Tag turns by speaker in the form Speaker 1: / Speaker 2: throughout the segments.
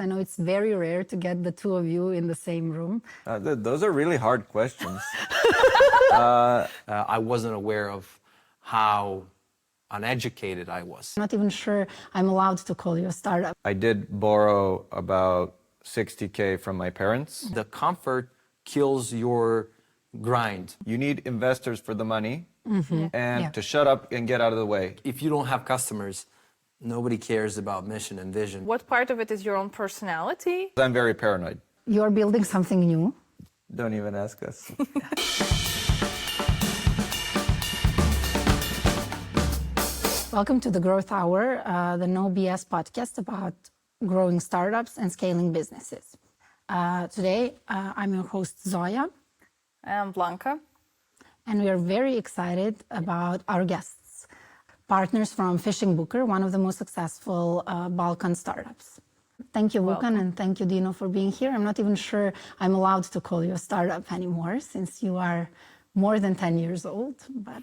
Speaker 1: I know it's very rare to get the two of you in the same room.
Speaker 2: Those are really hard questions.
Speaker 3: I wasn't aware of how uneducated I was.
Speaker 1: I'm not even sure I'm allowed to call you a startup.
Speaker 2: I did borrow about 60K from my parents.
Speaker 3: The comfort kills your grind.
Speaker 2: You need investors for the money and to shut up and get out of the way.
Speaker 3: If you don't have customers, nobody cares about mission and vision.
Speaker 4: What part of it is your own personality?
Speaker 2: I'm very paranoid.
Speaker 1: You're building something new.
Speaker 2: Don't even ask us.
Speaker 1: Welcome to the Growth Hour, the No BS podcast about growing startups and scaling businesses. Today, I'm your host, Zoya.
Speaker 4: I'm Blanca.
Speaker 1: And we are very excited about our guests, partners from FishingBooker, one of the most successful Balkan startups. Thank you, Vukan, and thank you, Dino, for being here. I'm not even sure I'm allowed to call you a startup anymore since you are more than 10 years old. But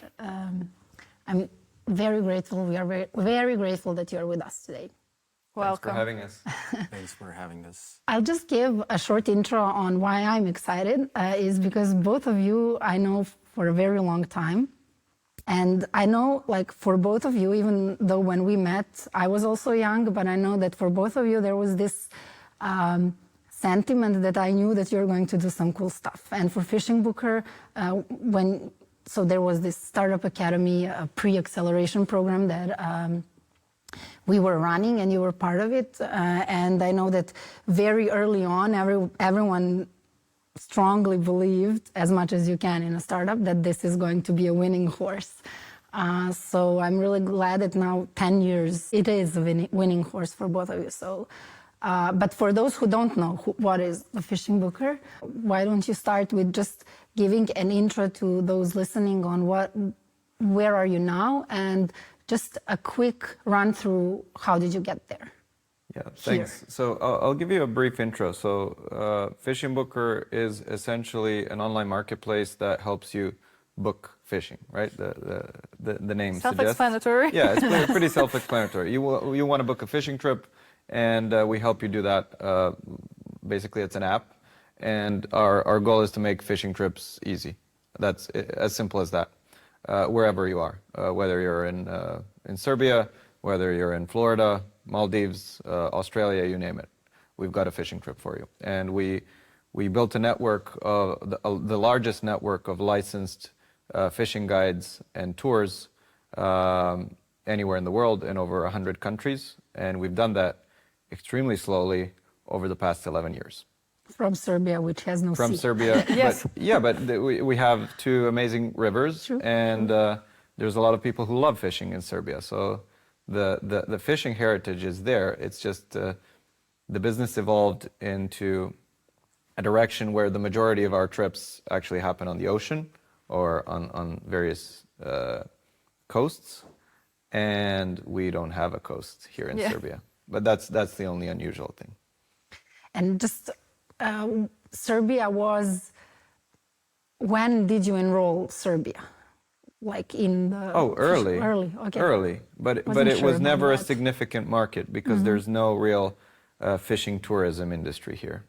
Speaker 1: I'm very grateful. We are very, very grateful that you are with us today.
Speaker 4: Welcome.
Speaker 2: Thanks for having us.
Speaker 3: Thanks for having us.
Speaker 1: I'll just give a short intro on why I'm excited, is because both of you I know for a very long time. And I know, like, for both of you, even though when we met, I was also young, but I know that for both of you, there was this sentiment that I knew that you're going to do some cool stuff. And for FishingBooker, so there was this Startup Academy pre-acceleration program that we were running, and you were part of it. And I know that very early on, everyone strongly believed, as much as you can in a startup, that this is going to be a winning horse. So I'm really glad that now, 10 years, it is a winning horse for both of you. So, but for those who don't know what is the FishingBooker, why don't you start with just giving an intro to those listening on where are you now, and just a quick run through how did you get there?
Speaker 2: Yeah, thanks.
Speaker 1: Here.
Speaker 2: So I'll give you a brief intro. So FishingBooker is essentially an online marketplace that helps you book fishing, right? The name suggests.
Speaker 4: Self-explanatory.
Speaker 2: Yeah, it's pretty self-explanatory. You want to book a fishing trip, and we help you do that. Basically, it's an app, and our goal is to make fishing trips easy. That's as simple as that. Wherever you are, whether you're in Serbia, whether you're in Florida, Maldives, Australia, you name it. We've got a fishing trip for you. And we built a network, the largest network of licensed fishing guides and tours anywhere in the world in over 100 countries. And we've done that extremely slowly over the past 11 years.
Speaker 1: From Serbia, which has no sea.
Speaker 2: From Serbia,
Speaker 4: Yes.
Speaker 2: but we have two amazing rivers,
Speaker 1: True.
Speaker 2: and there's a lot of people who love fishing in Serbia. So the fishing heritage is there. It's just the business evolved into a direction where the majority of our trips actually happen on the ocean or on various coasts, and we don't have a coast here in Serbia. But that's the only unusual thing.
Speaker 1: And just Serbia was, when did you enroll Serbia? Like in the...
Speaker 2: Oh, early.
Speaker 1: Early, okay.
Speaker 2: Early, but it was never a significant market because there's no real fishing tourism industry here.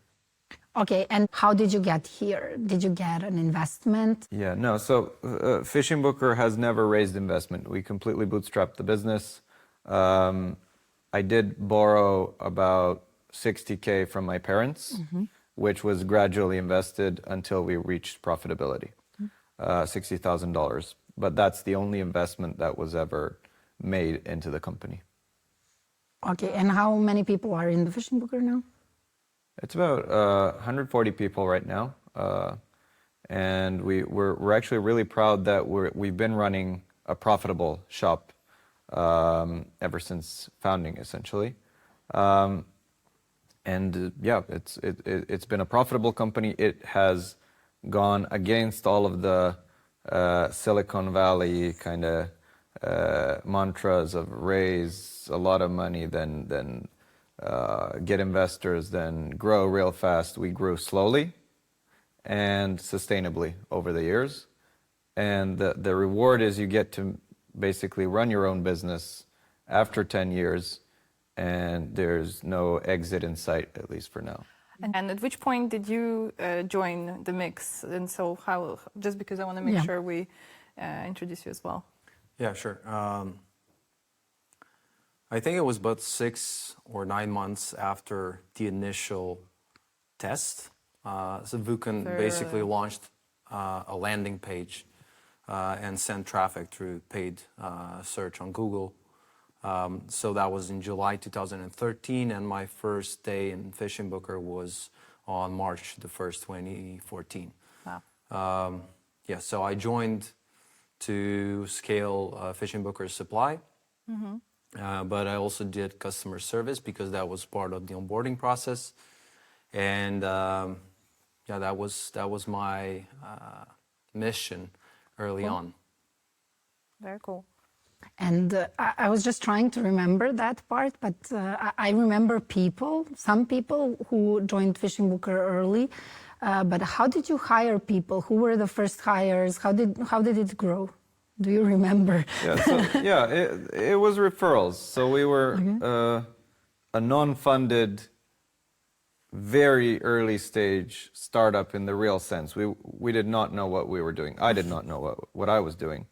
Speaker 1: Okay, and how did you get here? Did you get an investment?
Speaker 2: Yeah, no, so FishingBooker has never raised investment. We completely bootstrapped the business. I did borrow about 60K from my parents, which was gradually invested until we reached profitability, $60,000. But that's the only investment that was ever made into the company.
Speaker 1: Okay, and how many people are in the FishingBooker now?
Speaker 2: It's about 140 people right now. And we're actually really proud that we've been running a profitable shop ever since founding, essentially. And yeah, it's been a profitable company. It has gone against all of the Silicon Valley kind of mantras of raise a lot of money, then get investors, then grow real fast. We grew slowly and sustainably over the years. And the reward is you get to basically run your own business after 10 years and there's no exit in sight, at least for now.
Speaker 4: And at which point did you join the mix? And so how, just because I want to make sure we introduce you as well.
Speaker 3: Yeah, sure. I think it was about 6 or 9 months after the initial test. So Vukan basically launched a landing page and sent traffic through paid search on Google. So that was in July 2013, and my first day in FishingBooker was on March the 1st, 2014.
Speaker 4: Wow.
Speaker 3: Yeah, so I joined to scale FishingBooker's supply. But I also did customer service because that was part of the onboarding process, and yeah, that was my mission early on.
Speaker 4: Very cool.
Speaker 1: And I was just trying to remember that part, but I remember some people who joined FishingBooker early. But how did you hire people? Who were the first hires? How did it grow? Do you remember?
Speaker 2: Yeah, it was referrals. So we were a non-funded, very early stage startup in the real sense. We did not know what we were doing. I did not know what I was doing,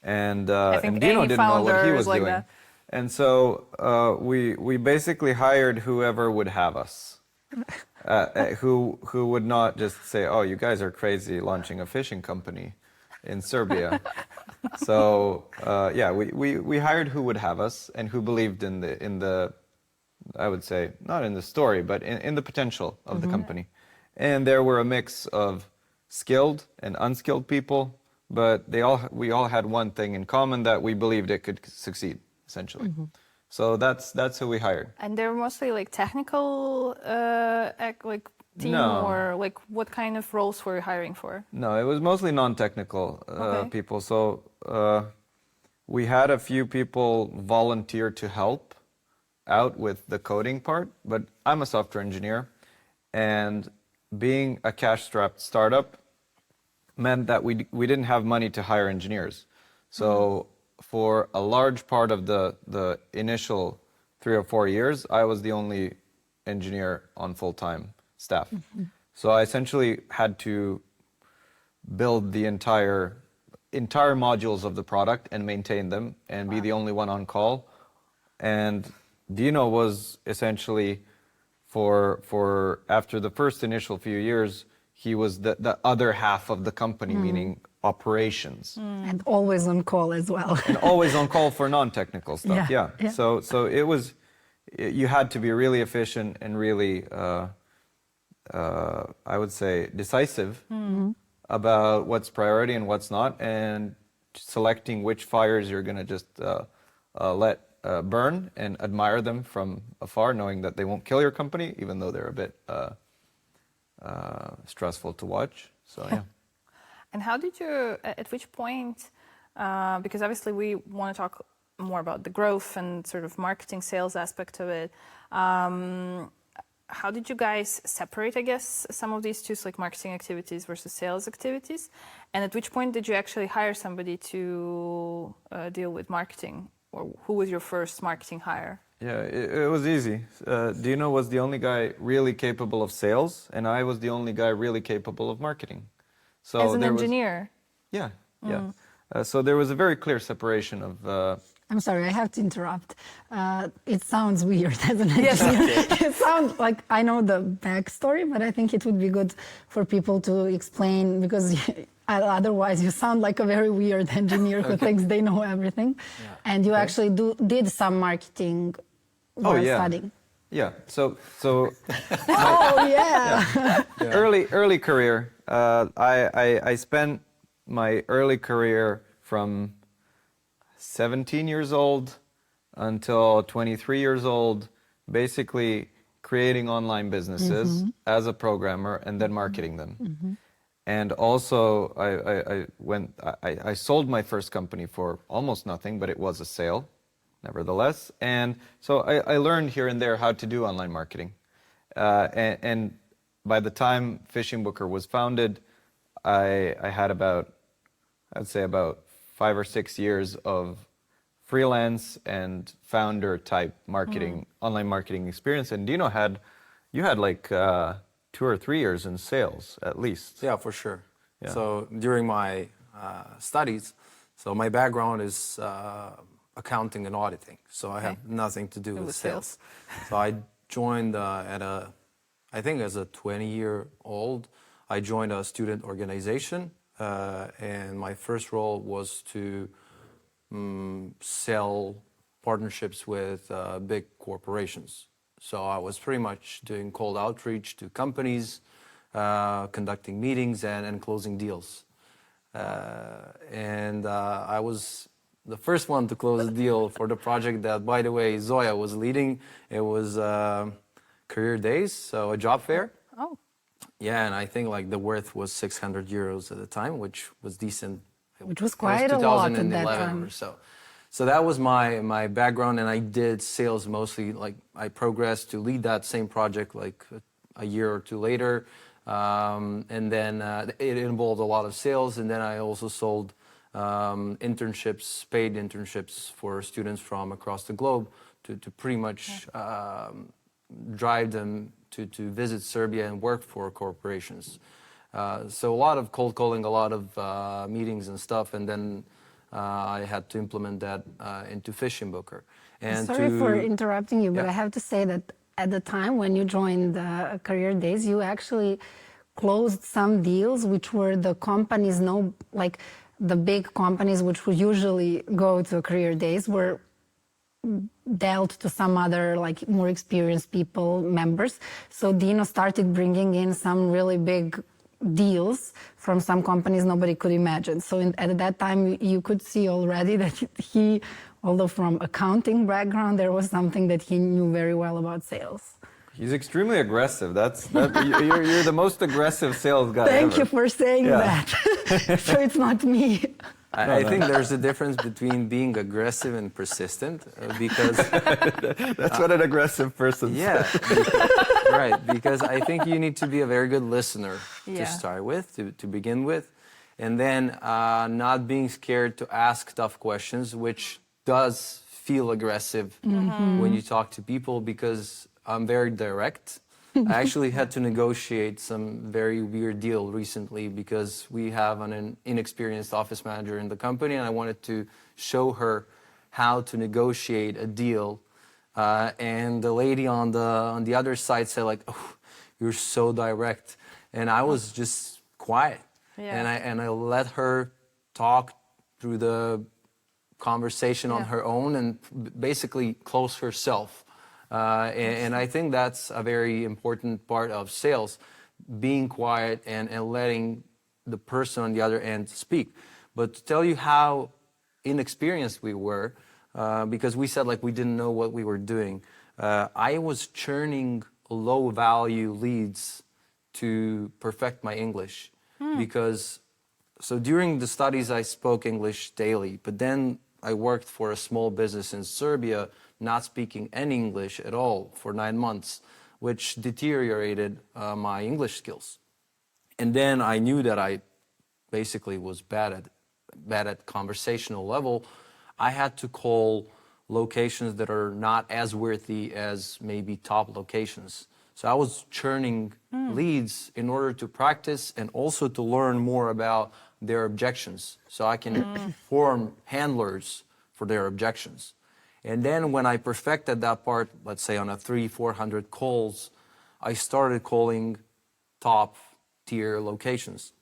Speaker 2: and Dino didn't know what he was doing. That. And so we basically hired whoever would have us, who would not just say, "Oh, you guys are crazy launching a fishing company in Serbia." So yeah, we hired who would have us and who believed in the I would say not in the story, but in the potential of the company. And there were a mix of skilled and unskilled people, but we all had one thing in common, that we believed it could succeed, essentially. So that's who we hired.
Speaker 4: And they're mostly like technical like team, or like what kind of roles were you hiring for?
Speaker 2: No, it was mostly non-technical people. So we had a few people volunteer to help out with the coding part, but I'm a software engineer, and being a cash-strapped startup meant that we didn't have money to hire engineers. So for a large part of the initial 3 or 4 years, I was the only engineer on full-time staff. So I essentially had to build the entire modules of the product and maintain them and be the only one on call. And Dino was essentially for after the first initial few years, he was the other half of the company, meaning operations.
Speaker 1: And always on call as well.
Speaker 2: And always on call for non-technical stuff. Yeah. So it was, you had to be really efficient and really I would say decisive about what's priority and what's not, and selecting which fires you're going to just let burn and admire them from afar, knowing that they won't kill your company, even though they're a bit stressful to watch. So yeah.
Speaker 4: And how did you, at which point, because obviously we want to talk more about the growth and sort of marketing sales aspect of it. How did you guys separate, I guess, some of these two, like marketing activities versus sales activities? And at which point did you actually hire somebody to deal with marketing? Or who was your first marketing hire?
Speaker 2: Yeah, it was easy. Dino was the only guy really capable of sales, and I was the only guy really capable of marketing. So
Speaker 4: as an engineer?
Speaker 2: Yeah. So there was a very clear separation of...
Speaker 1: I'm sorry, I have to interrupt. It sounds weird as an engineer. Yes. It sounds like I know the backstory, but I think it would be good for people to explain, because otherwise you sound like a very weird engineer who thinks they know everything. Yeah. And you actually did some marketing while studying.
Speaker 2: Yeah, so early career. I spent my early career from 17 years old until 23 years old, basically creating online businesses as a programmer and then marketing them. And also I sold my first company for almost nothing, but it was a sale nevertheless. And so I learned here and there how to do online marketing. And by the time FishingBooker was founded, I had about 5 or 6 years of freelance and founder type marketing, online marketing experience. And Dino you had like 2 or 3 years in sales at least.
Speaker 3: Yeah, for sure.
Speaker 2: Yeah.
Speaker 3: So during my studies, so my background is accounting and auditing. So I have nothing to do with sales. So I joined I think as a 20-year-old, I joined a student organization, and my first role was to sell partnerships with big corporations. So I was pretty much doing cold outreach to companies, conducting meetings and closing deals. And I was the first one to close a deal for the project that, by the way, Zoya was leading. It was Career Days, so a job fair.
Speaker 4: Oh.
Speaker 3: Yeah, and I think like the worth was 600 euros at the time, which was decent.
Speaker 1: Which was quite a lot at that
Speaker 3: 2011
Speaker 1: time.
Speaker 3: or so. So that was my background, and I did sales mostly. Like I progressed to lead that same project like a year or two later, and then it involved a lot of sales. And then I also sold internships, paid internships for students from across the globe to pretty much drive them to visit Serbia and work for corporations. So a lot of cold calling, a lot of meetings and stuff, and then I had to implement that into FishingBooker. And
Speaker 1: Sorry for interrupting you, but I have to say that at the time when you joined Career Days, you actually closed some deals which were the companies, like the big companies which would usually go to Career Days were dealt to some other like more experienced people, members. So Dino started bringing in some really big deals from some companies nobody could imagine. So at that time you could see already that he, although from accounting background, there was something that he knew very well about sales.
Speaker 2: He's extremely aggressive. You're the most aggressive sales guy
Speaker 1: Thank
Speaker 2: ever.
Speaker 1: you for saying that. So it's not me.
Speaker 3: I think there's a difference between being aggressive and persistent, because
Speaker 2: That's what an aggressive person
Speaker 3: yeah,
Speaker 2: says.
Speaker 3: right. Because I think you need to be a very good listener
Speaker 4: Yeah.
Speaker 3: to start with, to begin with, and then not being scared to ask tough questions, which does feel aggressive when you talk to people, because I'm very direct. I actually had to negotiate some very weird deal recently because we have an inexperienced office manager in the company, and I wanted to show her how to negotiate a deal. And the lady on the other side said like, "Oh, you're so direct," and I was just quiet, and I let her talk through the conversation on her own and basically close herself. And I think that's a very important part of sales, being quiet and letting the person on the other end speak. But to tell you how inexperienced we were, because we said like we didn't know what we were doing, I was churning low-value leads to perfect my English. Because, so during the studies I spoke English daily, but then I worked for a small business in Serbia, not speaking any English at all for 9 months, which deteriorated my English skills. And then I knew that I basically was bad at conversational level. I had to call locations that are not as worthy as maybe top locations. So I was churning leads in order to practice and also to learn more about their objections, so I can form handlers for their objections. And then when I perfected that part, let's say on a 300-400 calls, I started calling top tier locations.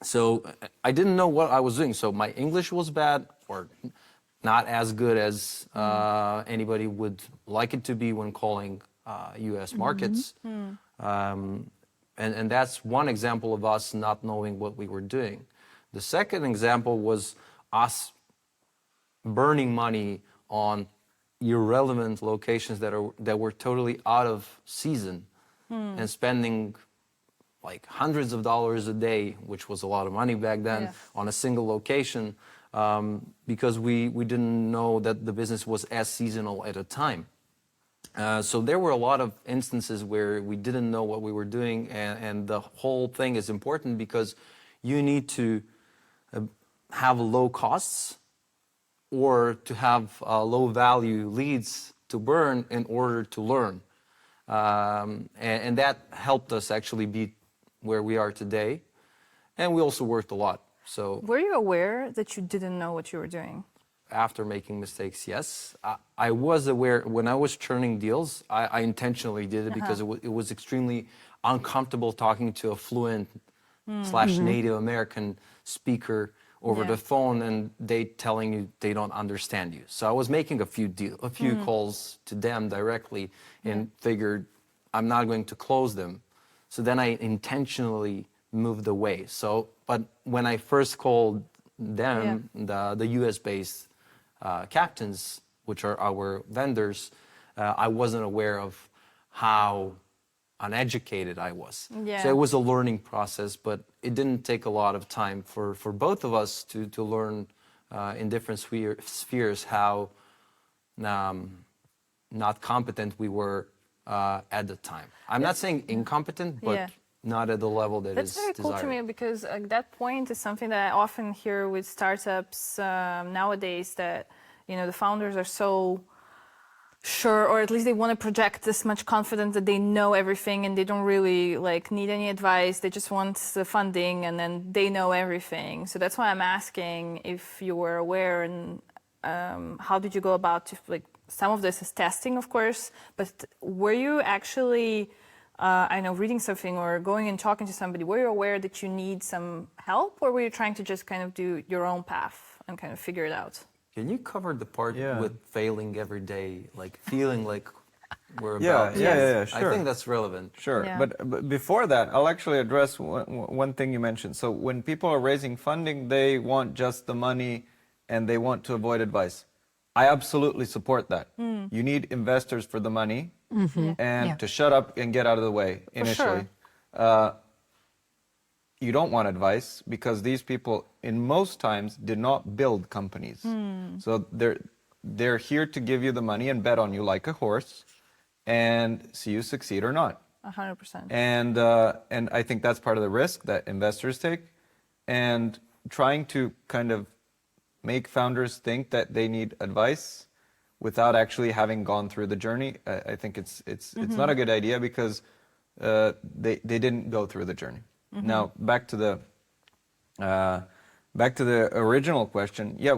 Speaker 3: So I didn't know what I was doing. So my English was bad, or not as good as anybody would like it to be when calling US markets. And that's one example of us not knowing what we were doing. The second example was us burning money on irrelevant locations that were totally out of season, and spending like hundreds of dollars a day, which was a lot of money back then, on a single location, because we didn't know that the business was as seasonal at a time. So there were a lot of instances where we didn't know what we were doing, and the whole thing is important because you need to have low costs or to have low value leads to burn in order to learn. And that helped us actually be where we are today. And we also worked a lot. So
Speaker 4: were you aware that you didn't know what you were doing?
Speaker 3: After making mistakes, yes. I was aware when I was churning deals, I intentionally did it because it was extremely uncomfortable talking to a fluent / Native American speaker over the phone and they telling you they don't understand you. So I was making a few calls to them directly and figured I'm not going to close them. So then I intentionally moved away. So, but when I first called them, the US-based captains, which are our vendors, I wasn't aware of how uneducated I was. So it was a learning process, but it didn't take a lot of time for both of us to learn in different spheres how not competent we were at the time. I'm not saying incompetent, but not at the level that
Speaker 4: That's
Speaker 3: is
Speaker 4: very cool
Speaker 3: desired.
Speaker 4: to me because that point is something that I often hear with startups nowadays, that the founders are so sure, or at least they want to project this much confidence that they know everything and they don't really need any advice. They just want the funding and then they know everything. So that's why I'm asking if you were aware, and how did you go about some of this is testing, of course, but were you actually reading something or going and talking to somebody, were you aware that you need some help, or were you trying to just kind of do your own path and kind of figure it out?
Speaker 3: Can you cover the part with failing every day, feeling like we're about
Speaker 2: sure.
Speaker 3: I think that's relevant.
Speaker 2: Sure, but before that, I'll actually address one thing you mentioned. So when people are raising funding, they want just the money and they want to avoid advice. I absolutely support that. You need investors for the money and to shut up and get out of the way initially. You don't want advice because these people, in most times, did not build companies. So they're here to give you the money and bet on you like a horse and see you succeed or not.
Speaker 4: 100%.
Speaker 2: And I think that's part of the risk that investors take. And trying to kind of make founders think that they need advice without actually having gone through the journey, I think it's not a good idea because they didn't go through the journey. Now back to the original question. Yeah,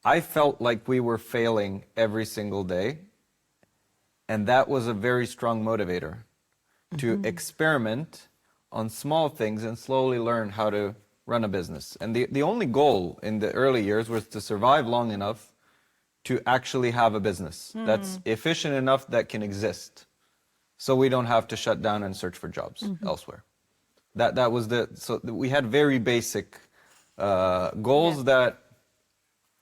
Speaker 2: I felt like we were failing every single day, and that was a very strong motivator to experiment on small things and slowly learn how to run a business. And the only goal in the early years was to survive long enough to actually have a business that's efficient enough that can exist, so we don't have to shut down and search for jobs elsewhere. That was so we had very basic goals that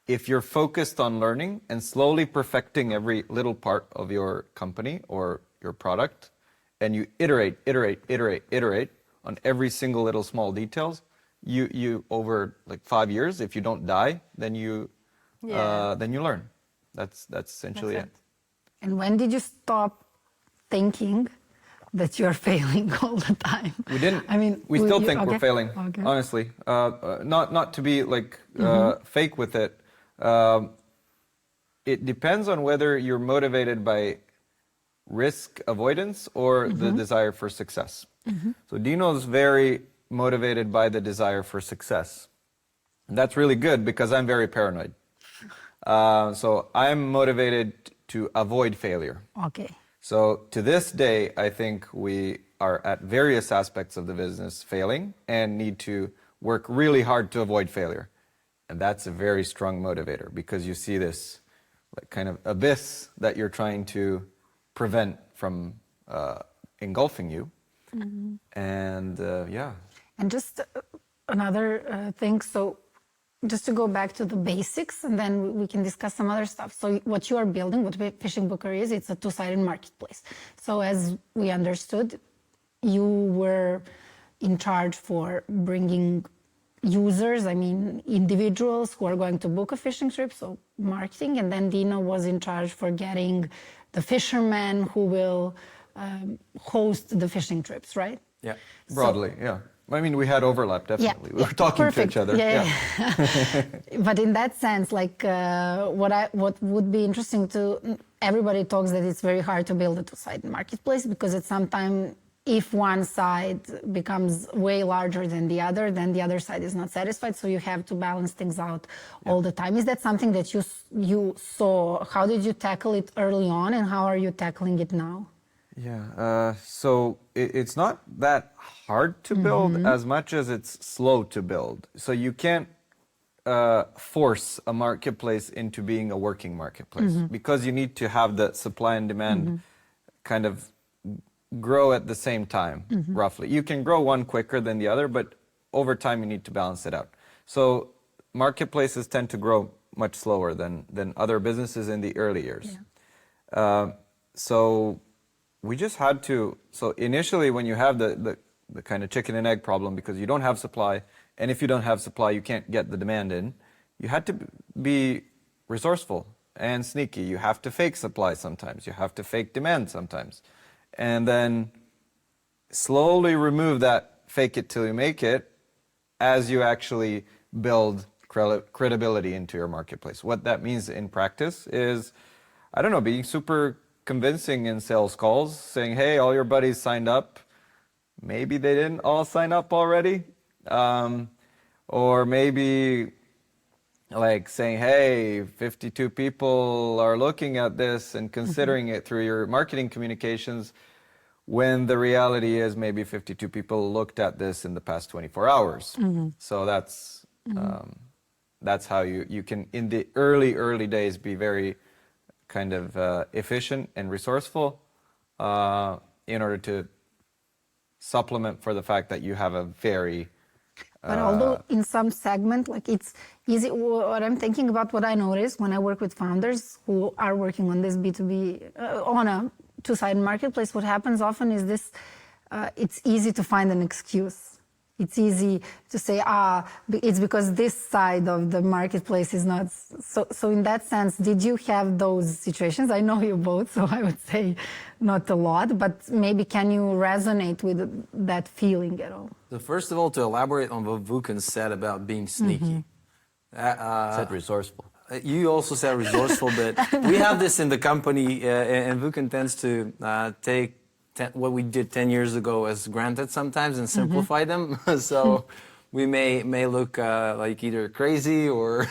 Speaker 2: if you're focused on learning and slowly perfecting every little part of your company or your product, and you iterate on every single little small details, you over 5 years, if you don't die, then you learn. That's essentially it.
Speaker 1: And when did you stop thinking that you're failing all the time?
Speaker 2: We didn't.
Speaker 1: I mean,
Speaker 2: we still think we're failing. Honestly, not to be fake with it. It depends on whether you're motivated by risk avoidance or the desire for success. So Dino's very motivated by the desire for success. And that's really good because I'm very paranoid. So I'm motivated to avoid failure.
Speaker 1: Okay.
Speaker 2: So to this day, I think we are at various aspects of the business failing and need to work really hard to avoid failure. And that's a very strong motivator because you see this kind of abyss that you're trying to prevent from engulfing you. And
Speaker 1: And just another thing, so just to go back to the basics, and then we can discuss some other stuff. So what you are building, what FishingBooker is, it's a two-sided marketplace. So as we understood, you were in charge for bringing users, individuals who are going to book a fishing trip, so marketing, and then Dino was in charge for getting the fishermen who will host the fishing trips, right?
Speaker 2: Yeah, broadly, yeah. I mean, we had overlap, definitely. We were talking
Speaker 1: perfect.
Speaker 2: to each other.
Speaker 1: Yeah. But in that sense, like what would be interesting to everybody talks that it's very hard to build a two-sided marketplace because at some time, if one side becomes way larger than the other side is not satisfied. So you have to balance things out all the time. Is that something that you saw? How did you tackle it early on, and how are you tackling it now?
Speaker 2: Yeah, so it's not that hard to build as much as it's slow to build. So you can't force a marketplace into being a working marketplace because you need to have the supply and demand kind of grow at the same time, roughly. You can grow one quicker than the other, but over time you need to balance it out. So marketplaces tend to grow much slower than other businesses in the early years. Yeah. So we just had to, so initially when you have the kind of chicken and egg problem because you don't have supply, and if you don't have supply, you can't get the demand in, you had to be resourceful and sneaky. You have to fake supply sometimes. You have to fake demand sometimes. And then slowly remove that fake it till you make it as you actually build credibility into your marketplace. What that means in practice is, I don't know, being super convincing in sales calls, saying, hey, all your buddies signed up. Maybe they didn't all sign up already. Or maybe like saying, hey, 52 people are looking at this and considering it through your marketing communications, when the reality is maybe 52 people looked at this in the past 24 hours. So that's how you can, in the early days, be very kind of efficient and resourceful in order to supplement for the fact that you have a very
Speaker 1: but although in some segment, like it's easy, what I'm thinking about, what I notice when I work with founders who are working on this B2B, on a two-sided marketplace, what happens often is this, it's easy to find an excuse. It's easy to say, it's because this side of the marketplace is not, so in that sense, did you have those situations? I know you both, so I would say not a lot, but maybe can you resonate with that feeling at all?
Speaker 3: So first of all, to elaborate on what Vukan said about being sneaky.
Speaker 5: Said resourceful.
Speaker 3: You also said resourceful, but we have this in the company, and Vukan tends to take what we did 10 years ago as granted sometimes and simplify them. So we may look like either crazy or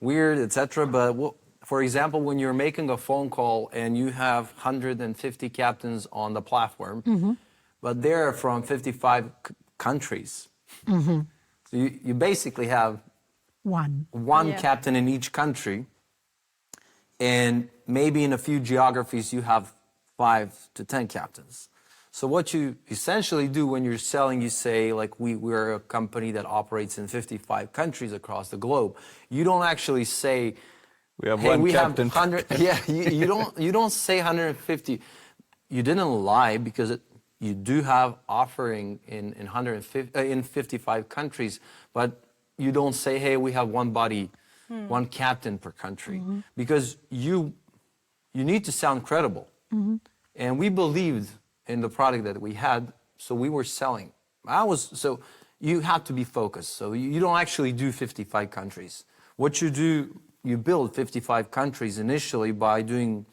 Speaker 3: weird, etc. But for example, when you're making a phone call and you have 150 captains on the platform, but they're from 55 countries. So you basically have one captain in each country, and maybe in a few geographies you have 5 to 10 captains. So what you essentially do when you're selling, you say, like, we're a company that operates in 55 countries across the globe. You don't actually say,
Speaker 2: we have
Speaker 3: hey,
Speaker 2: one
Speaker 3: we
Speaker 2: captain.
Speaker 3: have 100. Yeah, you don't say 150. You didn't lie, because you do have offering in 55 countries, but you don't say, hey, we have one body, one captain per country, because you need to sound credible. And we believed in the product that we had, so we were selling. So you have to be focused. So you don't actually do 55 countries. What you do, you build 55 countries initially by doing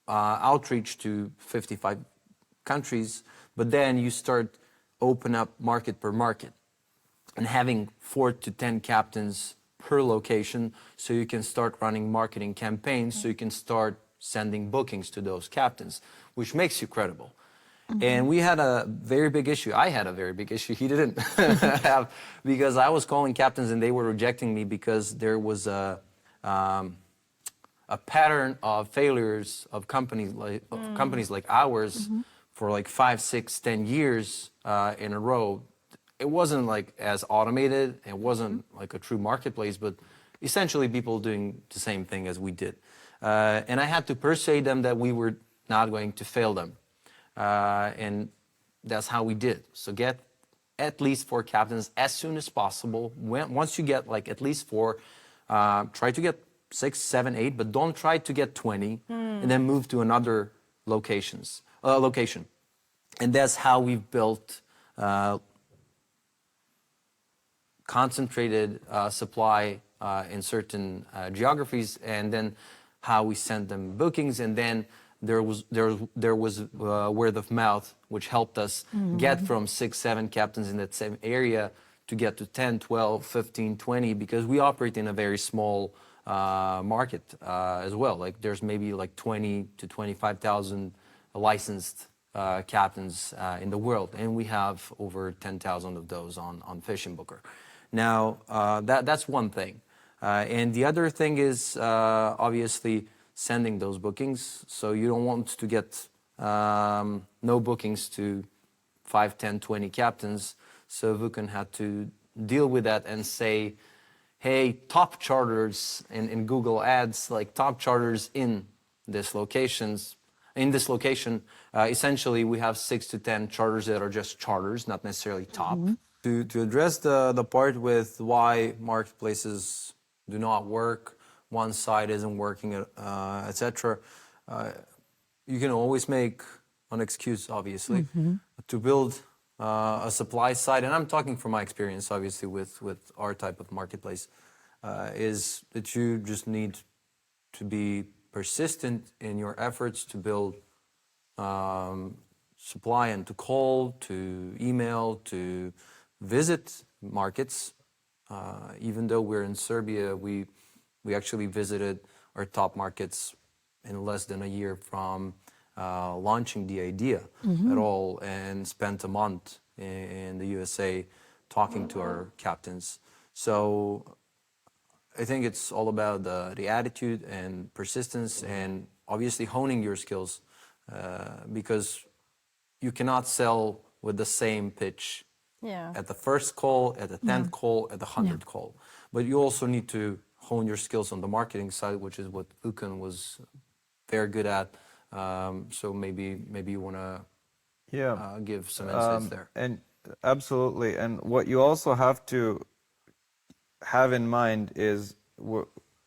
Speaker 3: outreach to 55 countries, but then you start open up market per market and having 4 to 10 captains per location, so you can start running marketing campaigns, so you can start sending bookings to those captains, which makes you credible. And we had a very big issue. I had a very big issue. He didn't have, because I was calling captains and they were rejecting me because there was a pattern of failures of companies like ours for like 5, 6, 10 years in a row. It wasn't like as automated. It wasn't like a true marketplace, but essentially people doing the same thing as we did. And I had to persuade them that we were not going to fail them. And that's how we did. So get at least 4 captains as soon as possible. Once you get like at least 4, try to get 6, 7, 8, but don't try to get 20 and then move to another location. And that's how we've built concentrated supply in certain geographies, and then how we sent them bookings, and then there was word of mouth, which helped us get from 6, 7 captains in that same area to get to 10, 12, 15, 20, because we operate in a very small market as well. Like there's maybe like 20 to 25,000 licensed captains in the world, and we have over 10,000 of those on FishingBooker. Now that's one thing, and the other thing is obviously sending those bookings. So you don't want to get no bookings to 5, 10, 20 captains. So Vukan had to deal with that and say, hey, top charters in Google Ads, like top charters in this location, essentially we have 6 to 10 charters that are just charters, not necessarily top. To address the part with why marketplaces do not work, one side isn't working, etc. You can always make an excuse, obviously, to build a supply side, and I'm talking from my experience, obviously, with our type of marketplace, is that you just need to be persistent in your efforts to build supply and to call, to email, to visit markets. Even though we're in Serbia, we actually visited our top markets in less than a year from launching the idea at all, and spent a month in the USA talking to our captains. So I think it's all about the attitude and persistence, and obviously honing your skills, because you cannot sell with the same pitch at the first call, at the 10th call, at the 100th call. But you also need to hone your skills on the marketing side, which is what Vukan was very good at. So maybe you want to give some insights there.
Speaker 2: And absolutely. And what you also have to have in mind is,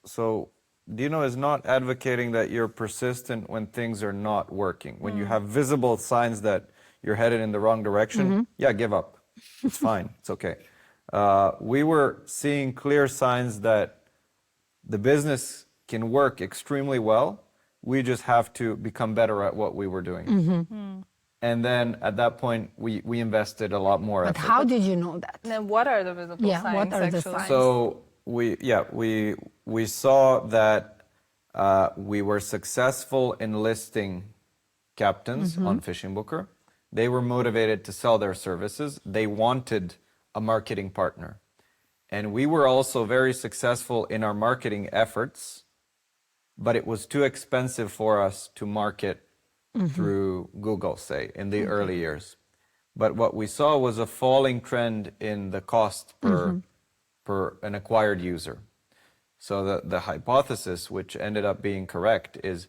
Speaker 2: so Dino is not advocating that you're persistent when things are not working. When you have visible signs that you're headed in the wrong direction, give up. It's fine. It's okay. We were seeing clear signs that the business can work extremely well. We just have to become better at what we were doing. And then at that point, we invested a lot more effort.
Speaker 1: But how did you know that?
Speaker 4: And then what are the visible signs?
Speaker 1: What are the
Speaker 4: actually?
Speaker 1: signs?
Speaker 2: So we saw that we were successful in listing captains on FishingBooker. They were motivated to sell their services. They wanted a marketing partner. And we were also very successful in our marketing efforts, but it was too expensive for us to market through Google, say, in the early years. But what we saw was a falling trend in the cost per an acquired user. So the hypothesis, which ended up being correct, is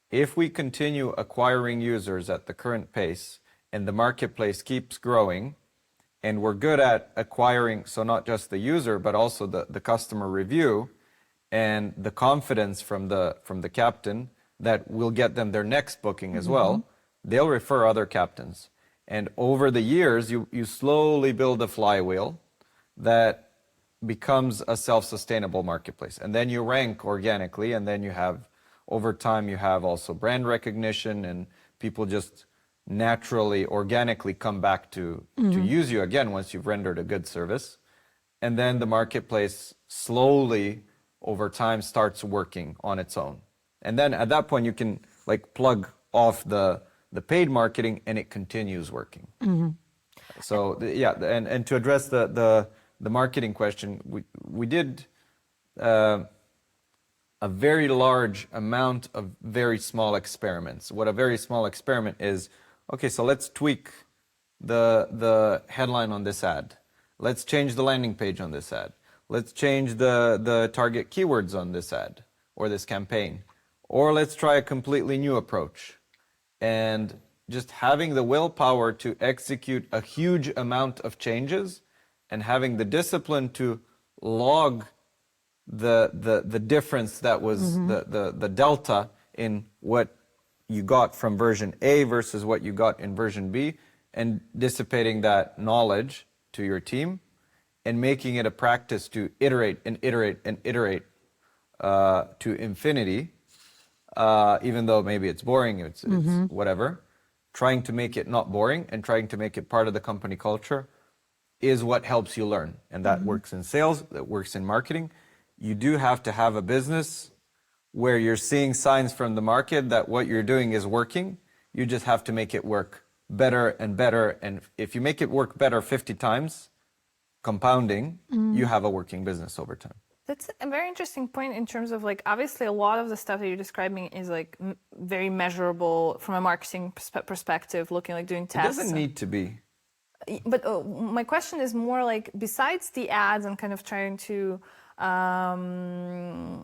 Speaker 2: if we continue acquiring users at the current pace and the marketplace keeps growing, and we're good at acquiring, so not just the user, but also the customer review and the confidence from the captain that we'll get them their next booking as well, they'll refer other captains. And over the years, you slowly build a flywheel that becomes a self-sustainable marketplace. And then you rank organically, and then you have, over time, you have also brand recognition, and people just naturally, organically come back to use you again once you've rendered a good service. And then the marketplace slowly, over time, starts working on its own. And then at that point, you can like plug off the paid marketing, and it continues working. So and to address the marketing question, we did a very large amount of very small experiments. What a very small experiment is, okay, so let's tweak the headline on this ad. Let's change the landing page on this ad. Let's change the target keywords on this ad or this campaign. Or let's try a completely new approach. And just having the willpower to execute a huge amount of changes and having the discipline to log the difference that was the delta in what you got from version A versus what you got in version B, and dissipating that knowledge to your team, and making it a practice to iterate and iterate and iterate to infinity, even though maybe it's boring, it's whatever, trying to make it not boring and trying to make it part of the company culture is what helps you learn. And that works in sales, that works in marketing. You do have to have a business where you're seeing signs from the market that what you're doing is working. You just have to make it work better and better. And if you make it work better 50 times, compounding, you have a working business over time.
Speaker 4: That's a very interesting point in terms of like, obviously a lot of the stuff that you're describing is like very measurable from a marketing perspective, looking like doing tests.
Speaker 2: It doesn't need to be.
Speaker 4: But my question is more like, besides the ads and kind of trying to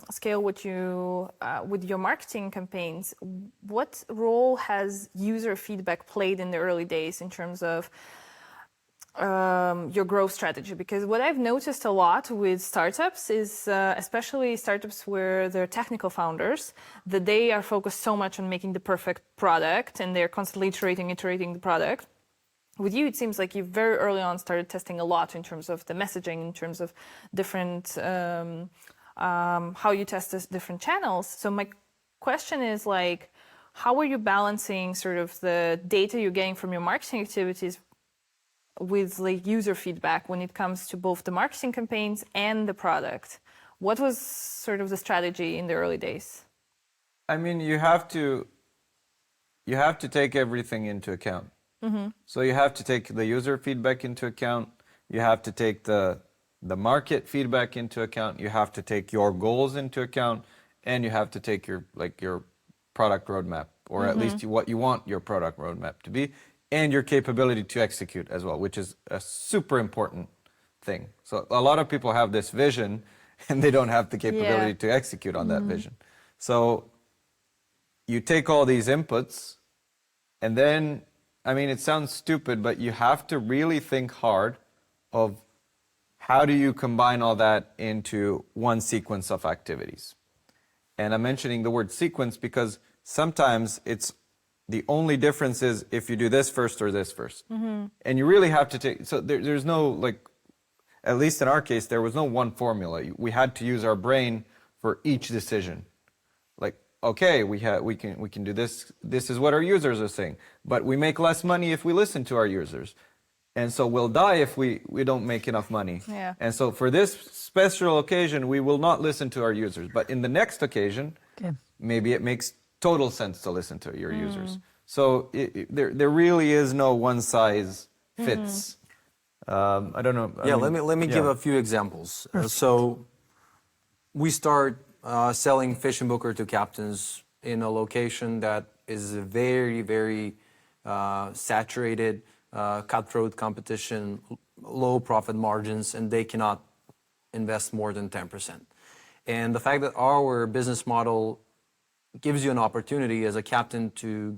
Speaker 4: scale what you with your marketing campaigns, what role has user feedback played in the early days in terms of your growth strategy? Because what I've noticed a lot with startups is, especially startups where they're technical founders, that they are focused so much on making the perfect product and they're constantly iterating the product. With you, it seems like you very early on started testing a lot in terms of the messaging, in terms of different, how you test this different channels. So my question is like, how are you balancing sort of the data you're getting from your marketing activities with like user feedback when it comes to both the marketing campaigns and the product? What was sort of the strategy in the early days?
Speaker 2: I mean, you have to take everything into account. So you have to take the user feedback into account. You have to take the market feedback into account. You have to take your goals into account, and you have to take your product roadmap, or at least what you want your product roadmap to be, and your capability to execute as well, which is a super important thing. So a lot of people have this vision, and they don't have the capability to execute on that vision. So you take all these inputs, and then, I mean, it sounds stupid, but you have to really think hard of how do you combine all that into one sequence of activities. And I'm mentioning the word sequence because sometimes it's the only difference is if you do this first or this first. And you really have to take, so there's no, like, at least in our case, there was no one formula. We had to use our brain for each decision. Like, okay, we can do this. This is what our users are saying. But we make less money if we listen to our users. And so we'll die if we don't make enough money.
Speaker 4: Yeah.
Speaker 2: And so for this special occasion, we will not listen to our users. But in the next occasion, maybe it makes total sense to listen to your users. So there really is no one size fits. I don't know.
Speaker 3: Yeah, let me give a few examples. So we start selling FishingBooker to captains in a location that is very, very saturated, cutthroat competition, low profit margins, and they cannot invest more than 10%. And the fact that our business model gives you an opportunity as a captain to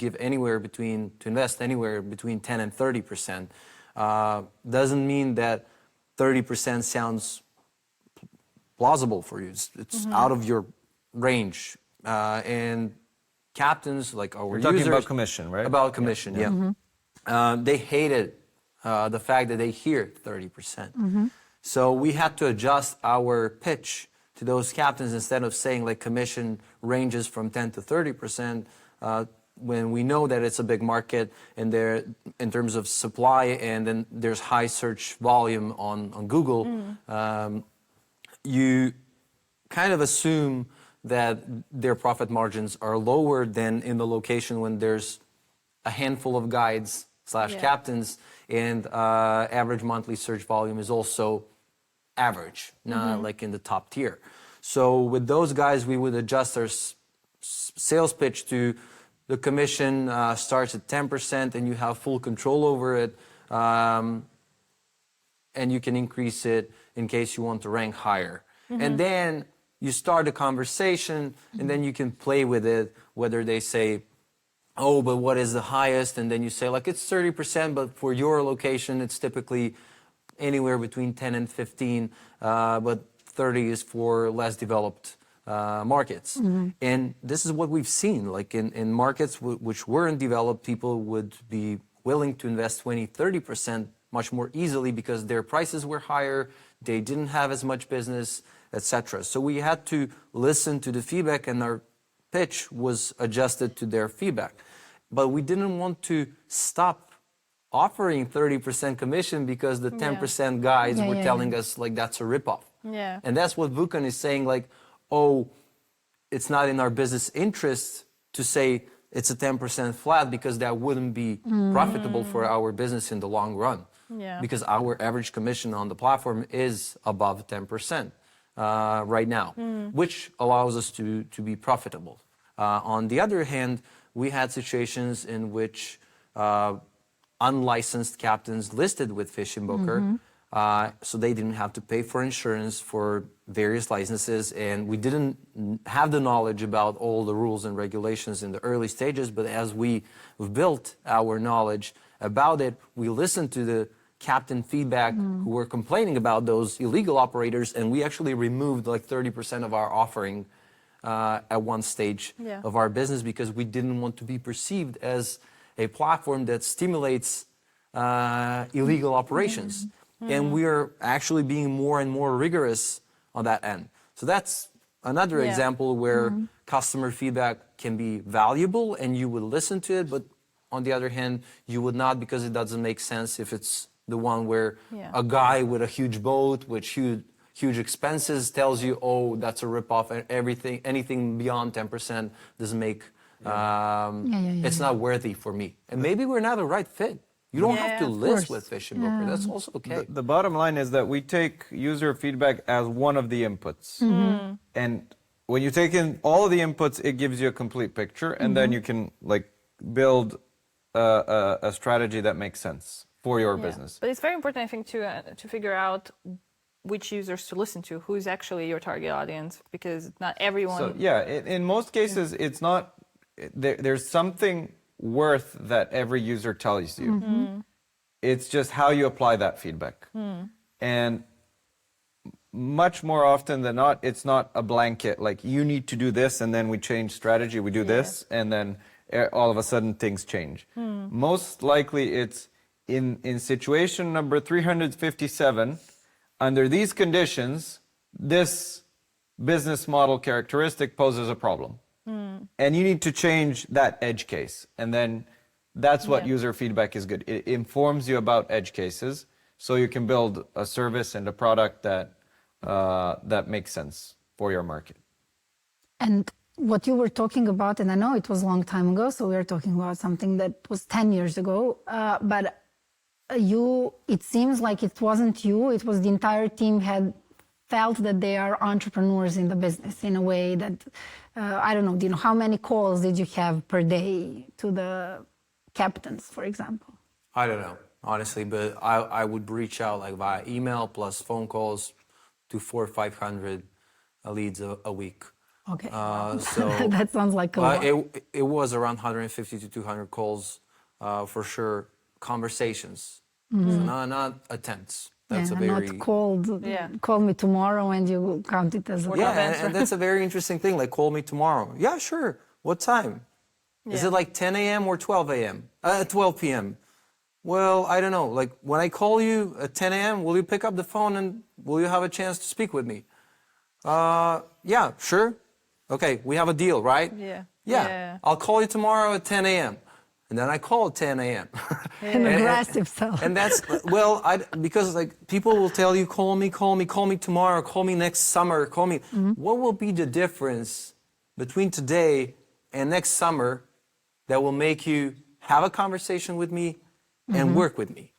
Speaker 3: invest anywhere between 10 and 30%, doesn't mean that 30% sounds plausible for you. It's out of your range. And captains, like our users...
Speaker 2: We're talking about commission, right?
Speaker 3: About commission, yeah. They hated the fact that they hear 30%. So we had to adjust our pitch to those captains. Instead of saying like commission ranges from 10 to 30%, when we know that it's a big market and there, in terms of supply, and then there's high search volume on Google, you kind of assume that their profit margins are lower than in the location when there's a handful of guides / captains, and average monthly search volume is also average, not like in the top tier. So with those guys, we would adjust our sales pitch to the commission starts at 10% and you have full control over it, and you can increase it in case you want to rank higher. And then you start a conversation, and then you can play with it, whether they say, oh, but what is the highest? And then you say, like, it's 30%, but for your location, it's typically anywhere between 10 and 15, but 30 is for less developed markets. And this is what we've seen. Like in markets which weren't developed, people would be willing to invest 20, 30% much more easily because their prices were higher, they didn't have as much business, etc. So we had to listen to the feedback, and our pitch was adjusted to their feedback. But we didn't want to stop offering 30% commission because the 10% guys were telling us like that's a ripoff.
Speaker 4: Yeah.
Speaker 3: And that's what Vukan is saying, like, oh, it's not in our business interest to say it's a 10% flat because that wouldn't be profitable for our business in the long run.
Speaker 4: Yeah.
Speaker 3: Because our average commission on the platform is above 10% right now, which allows us to be profitable. On the other hand, we had situations in which unlicensed captains listed with FishingBooker, so they didn't have to pay for insurance for various licenses, and we didn't have the knowledge about all the rules and regulations in the early stages, but as we've built our knowledge about it, we listened to the captain feedback who were complaining about those illegal operators, and we actually removed like 30% of our offering at one stage of our business because we didn't want to be perceived as a platform that stimulates illegal operations. And we are actually being more and more rigorous on that end. So that's another example where customer feedback can be valuable and you would listen to it, but on the other hand, you would not because it doesn't make sense if it's the one where a guy with a huge boat, with huge expenses tells you, oh, that's a ripoff, and anything beyond 10% doesn't make, it's not worthy for me. And maybe we're not the right fit. You don't have to list with FishingBooker. That's also okay.
Speaker 2: The bottom line is that we take user feedback as one of the inputs. And when you take in all of the inputs, it gives you a complete picture, and then you can like build a strategy that makes sense for your business.
Speaker 4: But it's very important, I think, to figure out which users to listen to, who's actually your target audience, because not everyone...
Speaker 2: So in most cases, it's not, there's something worth that every user tells you. It's just how you apply that feedback. And much more often than not, it's not a blanket, like you need to do this and then we change strategy, we do this, and then all of a sudden things change. Most likely it's in situation number 357, under these conditions, this business model characteristic poses a problem. And you need to change that edge case. And then that's what user feedback is good. It informs you about edge cases so you can build a service and a product that makes sense for your market.
Speaker 1: And what you were talking about, and I know it was a long time ago, so we are talking about something that was 10 years ago, but it seems like it wasn't you, it was the entire team had felt that they are entrepreneurs in the business in a way that, I don't know, Dino, how many calls did you have per day to the captains, for example?
Speaker 3: I don't know, honestly, but I would reach out like via email plus phone calls to 400 or 500 leads a week.
Speaker 1: Okay.
Speaker 3: So
Speaker 1: that sounds like a lot.
Speaker 3: It was around 150 to 200 calls for sure, conversations, so not attempts. That's a very...
Speaker 1: not call me tomorrow and you will count it as a...
Speaker 3: and that's a very interesting thing, like call me tomorrow. Yeah, sure. What time? Is it like 10 a.m. or 12 a.m.? 12 p.m.? Well, I don't know. Like when I call you at 10 a.m., will you pick up the phone and will you have a chance to speak with me? Yeah, sure. Okay, we have a deal, right? Yeah. I'll call you tomorrow at 10 a.m. And then I call at 10 a.m.
Speaker 1: An aggressive self.
Speaker 3: And that's, well, because like people will tell you, call me tomorrow, call me next summer, call me. What will be the difference between today and next summer that will make you have a conversation with me and work with me?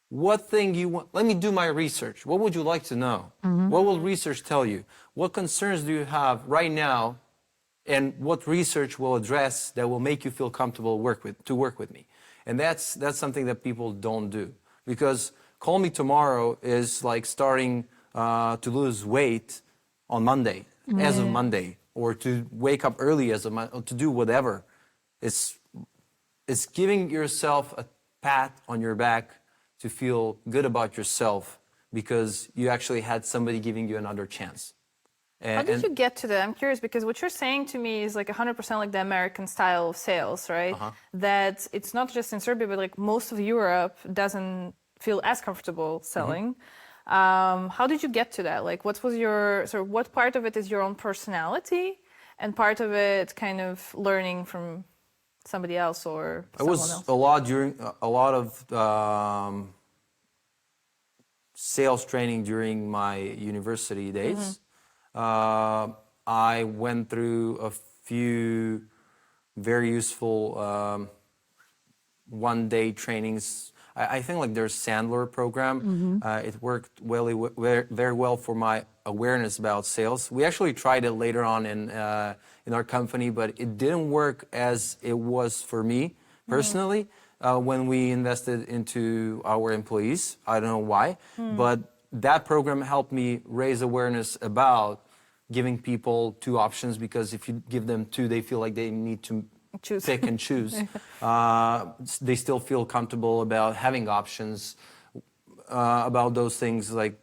Speaker 3: What thing you want? Let me do my research. What would you like to know? What will research tell you? What concerns do you have right now? And what research will address that will make you feel comfortable to work with me? And that's something that people don't do. Because call me tomorrow is like starting to lose weight on Monday, as of Monday, or to wake up early as of Monday, or to do whatever. It's giving yourself a pat on your back to feel good about yourself because you actually had somebody giving you another chance.
Speaker 4: How did you get to that? I'm curious because what you're saying to me is like 100% like the American style of sales, right? That it's not just in Serbia, but like most of Europe doesn't feel as comfortable selling. How did you get to that? Like, what was your sort of, what part of it is your own personality, and part of it kind of learning from somebody else or someone else?
Speaker 3: It was a lot of sales training during my university days. I went through a few very useful one-day trainings. I think like there's Sandler program. It worked very well for my awareness about sales. We actually tried it later on in our company, but it didn't work as it was for me personally when we invested into our employees. I don't know why, but that program helped me raise awareness about giving people two options, because if you give them two, they feel like they need to pick and choose. They still feel comfortable about having options, about those things like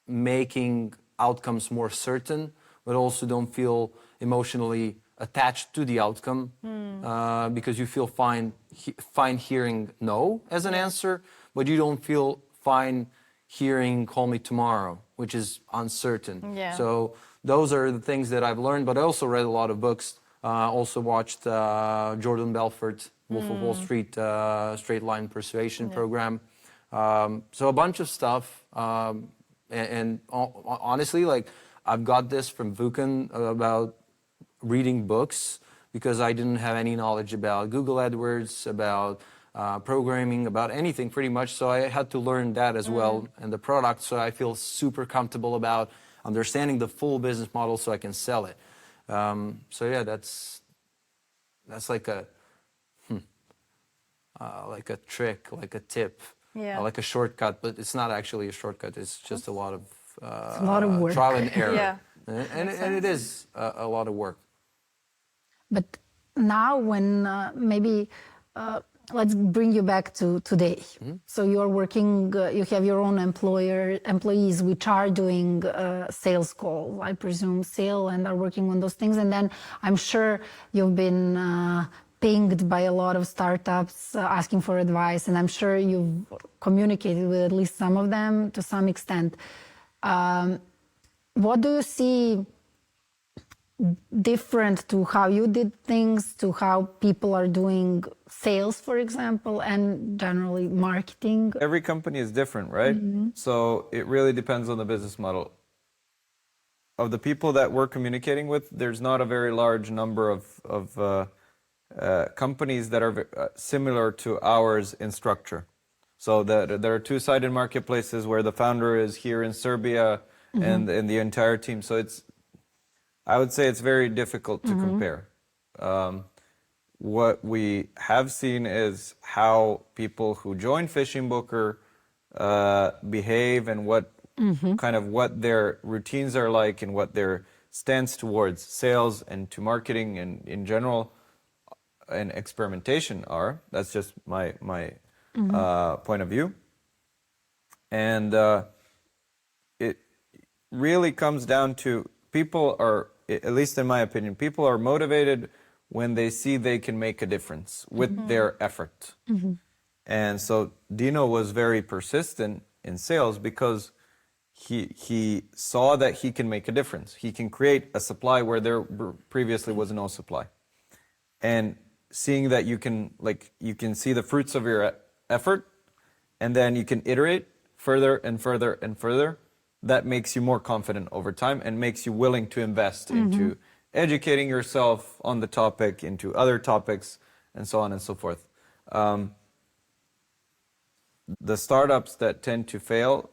Speaker 3: making outcomes more certain, but also don't feel emotionally attached to the outcome, because you feel fine hearing no as an answer, but you don't feel fine hearing call me tomorrow, which is uncertain.
Speaker 4: Yeah.
Speaker 3: So those are the things that I've learned, but I also read a lot of books. Also watched Jordan Belfort, Wolf of Wall Street, Straight Line Persuasion program. So a bunch of stuff. And honestly, like I've got this from Vukan about reading books, because I didn't have any knowledge about Google AdWords, about programming, about anything pretty much. So I had to learn that as well, and the product. So I feel super comfortable about understanding the full business model so I can sell it. So yeah, that's like a trick, like a tip, like a shortcut, but it's not actually a shortcut. It's just a lot of
Speaker 1: work.
Speaker 3: trial and error.
Speaker 4: Yeah.
Speaker 3: And it is a lot of work.
Speaker 1: But now when maybe let's bring you back to today. So you're working, you have your own employees which are doing sales calls, I presume, and are working on those things. And then I'm sure you've been pinged by a lot of startups asking for advice, and I'm sure you've communicated with at least some of them to some extent. What do you see different to how you did things, to how people are doing sales, for example, and generally marketing?
Speaker 2: Every company is different, right? So it really depends on the business model. Of the people that we're communicating with, there's not a very large number of companies that are similar to ours in structure. So there are two-sided marketplaces where the founder is here in Serbia and the entire team. So I would say it's very difficult to compare. What we have seen is how people who join FishingBooker behave, and what what their routines are like, and what their stance towards sales and to marketing and in general and experimentation are. That's just my point of view. And it really comes down to people are, at least in my opinion, people are motivated when they see they can make a difference with their effort. And so Dino was very persistent in sales because he saw that he can make a difference. He can create a supply where there previously was no supply. And seeing that you can see the fruits of your effort, and then you can iterate further and further and further, that makes you more confident over time and makes you willing to invest into educating yourself on the topic, into other topics, and so on and so forth. The startups that tend to fail,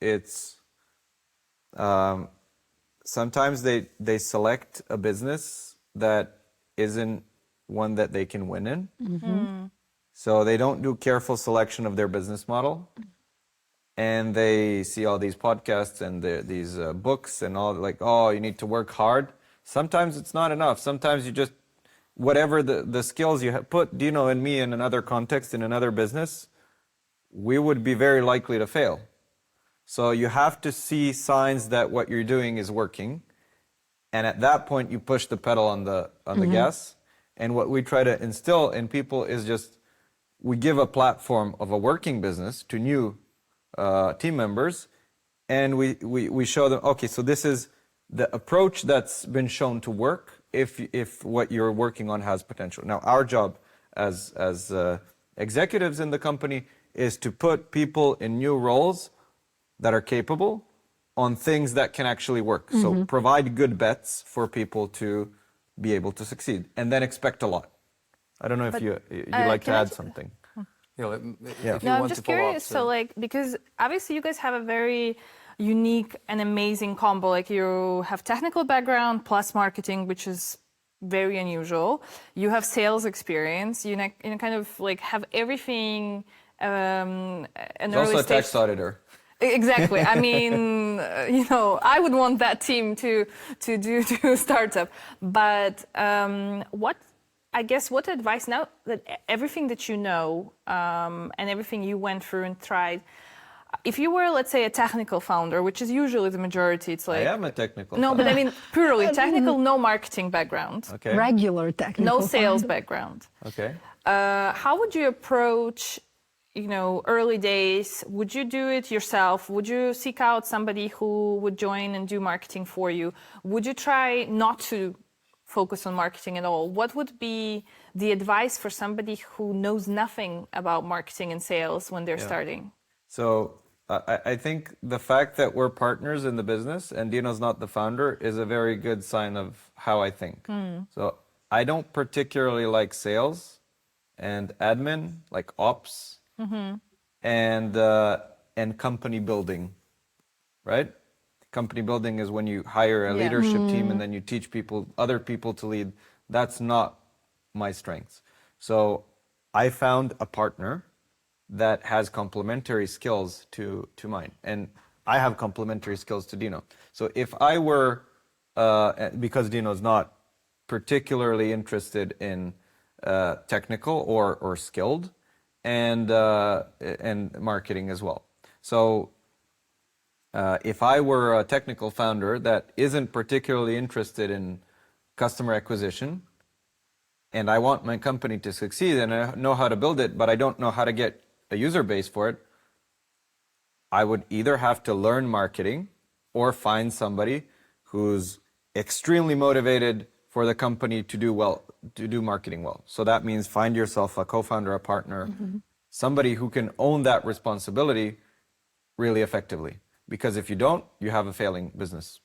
Speaker 2: it's sometimes they select a business that isn't one that they can win in. So they don't do careful selection of their business model. And they see all these podcasts and these books and all, like, oh, you need to work hard. Sometimes it's not enough. Sometimes you just, whatever the skills you have, put Dino and me in another context, in another business, we would be very likely to fail. So you have to see signs that what you're doing is working. And at that point, you push the pedal on the gas. And what we try to instill in people is just we give a platform of a working business to new team members, and we show them, okay, so this is the approach that's been shown to work if what you're working on has potential. Now, our job as executives in the company is to put people in new roles that are capable on things that can actually work. So provide good bets for people to be able to succeed, and then expect a lot. I don't know if you like to add something.
Speaker 3: If you
Speaker 4: No, I'm
Speaker 3: want
Speaker 4: just
Speaker 3: to follow up,
Speaker 4: curious. So, like, because obviously you guys have a very unique and amazing combo. Like, you have technical background plus marketing, which is very unusual. You have sales experience. You kind of like have everything. An
Speaker 2: He's
Speaker 4: early
Speaker 2: also a
Speaker 4: stage.
Speaker 2: tax auditor.
Speaker 4: Exactly. I mean, I would want that team to do startup. But what advice now that everything that you know and everything you went through and tried, if you were, let's say, a technical founder, which is usually the majority, it's like
Speaker 2: I am a technical.
Speaker 4: no, but I mean purely technical, no marketing background,
Speaker 2: Okay.
Speaker 1: Regular technical.
Speaker 4: no sales
Speaker 1: founder.
Speaker 4: background.
Speaker 2: Okay.
Speaker 4: How would you approach, early days? Would you do it yourself? Would you seek out somebody who would join and do marketing for you? Would you try not to focus on marketing at all? What would be the advice for somebody who knows nothing about marketing and sales when they're starting?
Speaker 2: So I think the fact that we're partners in the business and Dino's not the founder is a very good sign of how I think. So I don't particularly like sales and admin, like ops, and company building, right? Company building is when you hire a leadership team and then you teach other people to lead. That's not my strengths. So I found a partner that has complementary skills to mine, and I have complementary skills to Dino. So if I were, because Dino's not particularly interested in technical or skilled, and marketing as well. So if I were a technical founder that isn't particularly interested in customer acquisition, and I want my company to succeed and I know how to build it, but I don't know how to get a user base for it, I would either have to learn marketing or find somebody who's extremely motivated for the company to do well, to do marketing well. So that means find yourself a co-founder, a partner, somebody who can own that responsibility really effectively. Because if you don't, you have a failing business.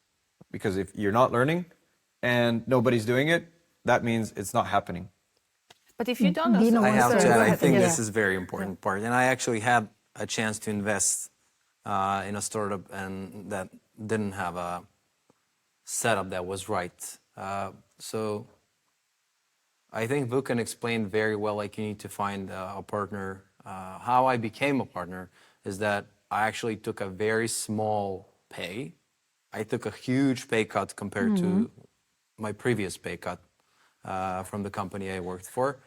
Speaker 2: Because if you're not learning and nobody's doing it, that means it's not happening.
Speaker 4: But if you don't,
Speaker 1: Dino
Speaker 3: I have
Speaker 1: wants
Speaker 3: to
Speaker 1: to-
Speaker 3: add, I
Speaker 1: Yeah.
Speaker 3: think this is a very important part. And I actually had a chance to invest in a startup and that didn't have a setup that was right. So I think Vukan explained very well, like you need to find a partner. How I became a partner is that I actually took a very small pay. I took a huge pay cut compared to my previous pay cut from the company I worked for.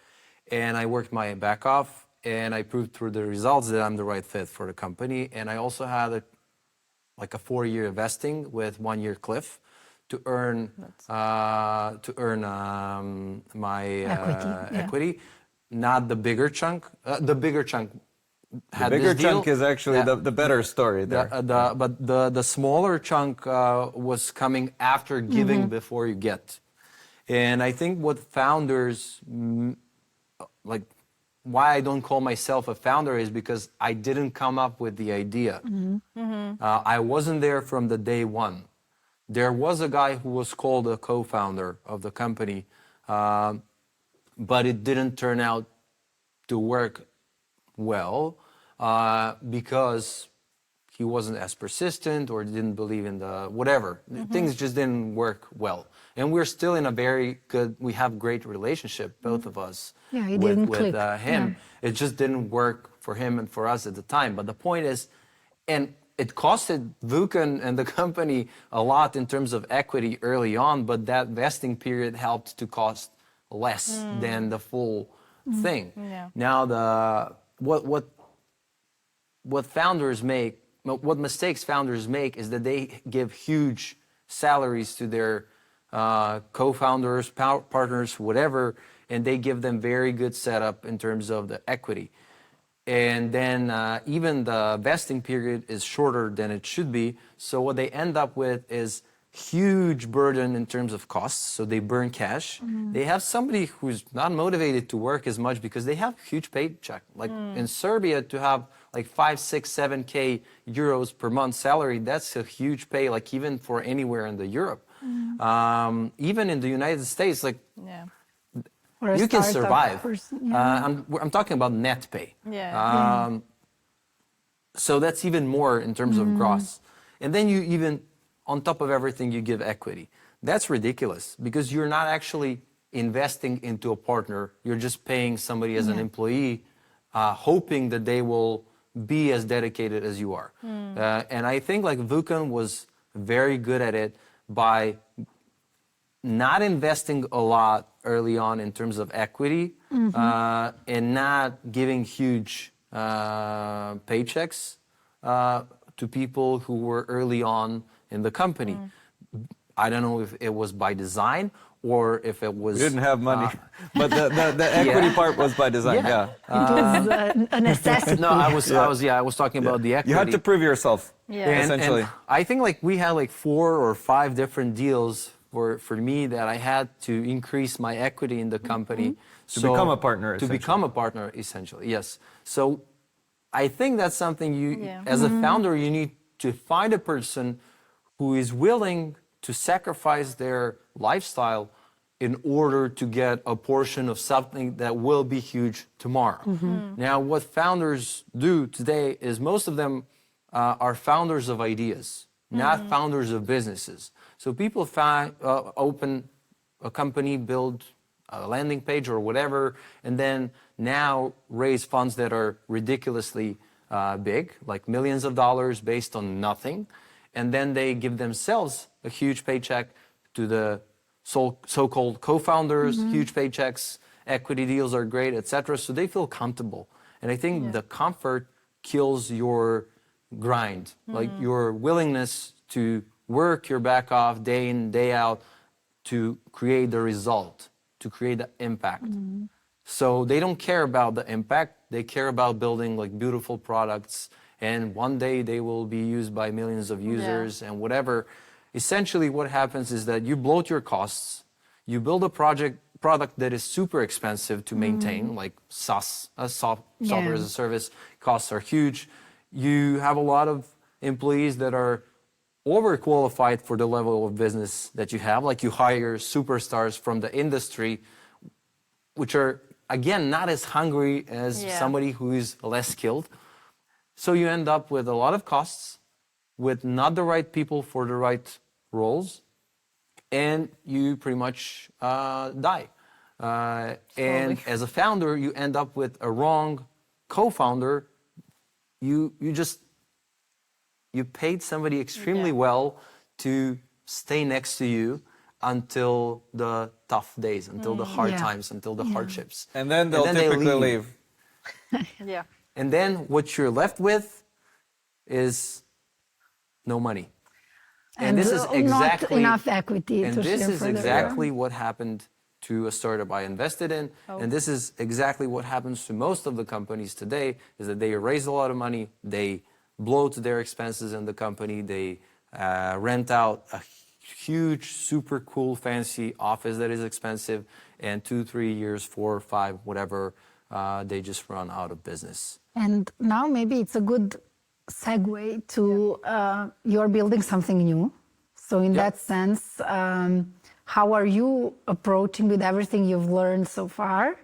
Speaker 3: And I worked my back off and I proved through the results that I'm the right fit for the company. And I also had a 4-year vesting with 1-year cliff to earn my equity. Not the bigger chunk. The bigger chunk had
Speaker 2: The bigger
Speaker 3: this deal.
Speaker 2: chunk is actually the better story there.
Speaker 3: But the smaller chunk was coming after giving before you get. And I think what founders, like why I don't call myself a founder is because I didn't come up with the idea. I wasn't there from the day one. There was a guy who was called a co-founder of the company, but it didn't turn out to work well because he wasn't as persistent or didn't believe in the whatever. Things just didn't work well. And we're still in a very good, we have great relationship, both of us,
Speaker 1: Yeah, it didn't click.
Speaker 3: him. It just didn't work for him and for us at the time. But the point is, and it costed Vukan and the company a lot in terms of equity early on, but that vesting period helped to cost less than the full thing.
Speaker 4: Yeah.
Speaker 3: Now what founders make, what mistakes founders make is that they give huge salaries to their co-founders, partners, whatever, and they give them very good setup in terms of the equity. And then even the vesting period is shorter than it should be. So what they end up with is huge burden in terms of costs. So they burn cash. They have somebody who's not motivated to work as much because they have huge paycheck. Like in Serbia, to have like 5, 6, 7K euros per month salary, that's a huge pay, like even for anywhere in the Europe. Even in the United States, like you can survive. I'm talking about net pay. So that's even more in terms of gross. And then you even, on top of everything, you give equity. That's ridiculous because you're not actually investing into a partner. You're just paying somebody as an employee, hoping that they will be as dedicated as you are. And I think like Vukan was very good at it by not investing a lot early on in terms of equity and not giving huge paychecks to people who were early on in the company. I don't know if it was by design or if it was...
Speaker 2: We didn't have money, but the equity part was by design,
Speaker 1: It was a necessity.
Speaker 3: No, I was talking about the equity.
Speaker 2: You had to prove yourself, essentially.
Speaker 3: And I think like we had like 4 or 5 different deals for me that I had to increase my equity in the company.
Speaker 2: To become a partner,
Speaker 3: To become a partner, essentially, yes. So I think that's something you, as a founder, you need to find a person who is willing to sacrifice their lifestyle in order to get a portion of something that will be huge tomorrow. Now, what founders do today is most of them are founders of ideas, not founders of businesses. So people open a company, build a landing page or whatever, and then now raise funds that are ridiculously big, like millions of dollars based on nothing. And then they give themselves a huge paycheck to the so-called co-founders, huge paychecks, equity deals are great, etc. So they feel comfortable. And I think the comfort kills your grind, like your willingness to work your back off day in, day out to create the result, to create the impact. So they don't care about the impact, they care about building like beautiful products, and one day they will be used by millions of users and whatever. Essentially what happens is that you bloat your costs, you build a product that is super expensive to maintain, like SaaS, software as a service, costs are huge. You have a lot of employees that are overqualified for the level of business that you have, like you hire superstars from the industry, which are, again, not as hungry as somebody who is less skilled. So you end up with a lot of costs, with not the right people for the right roles, and you pretty much die. And as a founder, you end up with a wrong co-founder. You paid somebody extremely well to stay next to you until the tough days, until the hard times, until the hardships.
Speaker 2: And then they'll typically leave.
Speaker 3: And then what you're left with is no money.
Speaker 1: And
Speaker 3: this is exactly
Speaker 1: not enough equity
Speaker 3: and
Speaker 1: to
Speaker 3: this
Speaker 1: share
Speaker 3: is
Speaker 1: for the
Speaker 3: exactly what happened to a startup I invested in. And this is exactly what happens to most of the companies today, is that they raise a lot of money, they bloat their expenses in the company, they rent out a huge, super cool, fancy office that is expensive, and 2, 3 years, 4, 5, whatever, they just run out of business.
Speaker 1: And now maybe it's a good segue to you're building something new. So in that sense, how are you approaching with everything you've learned so far?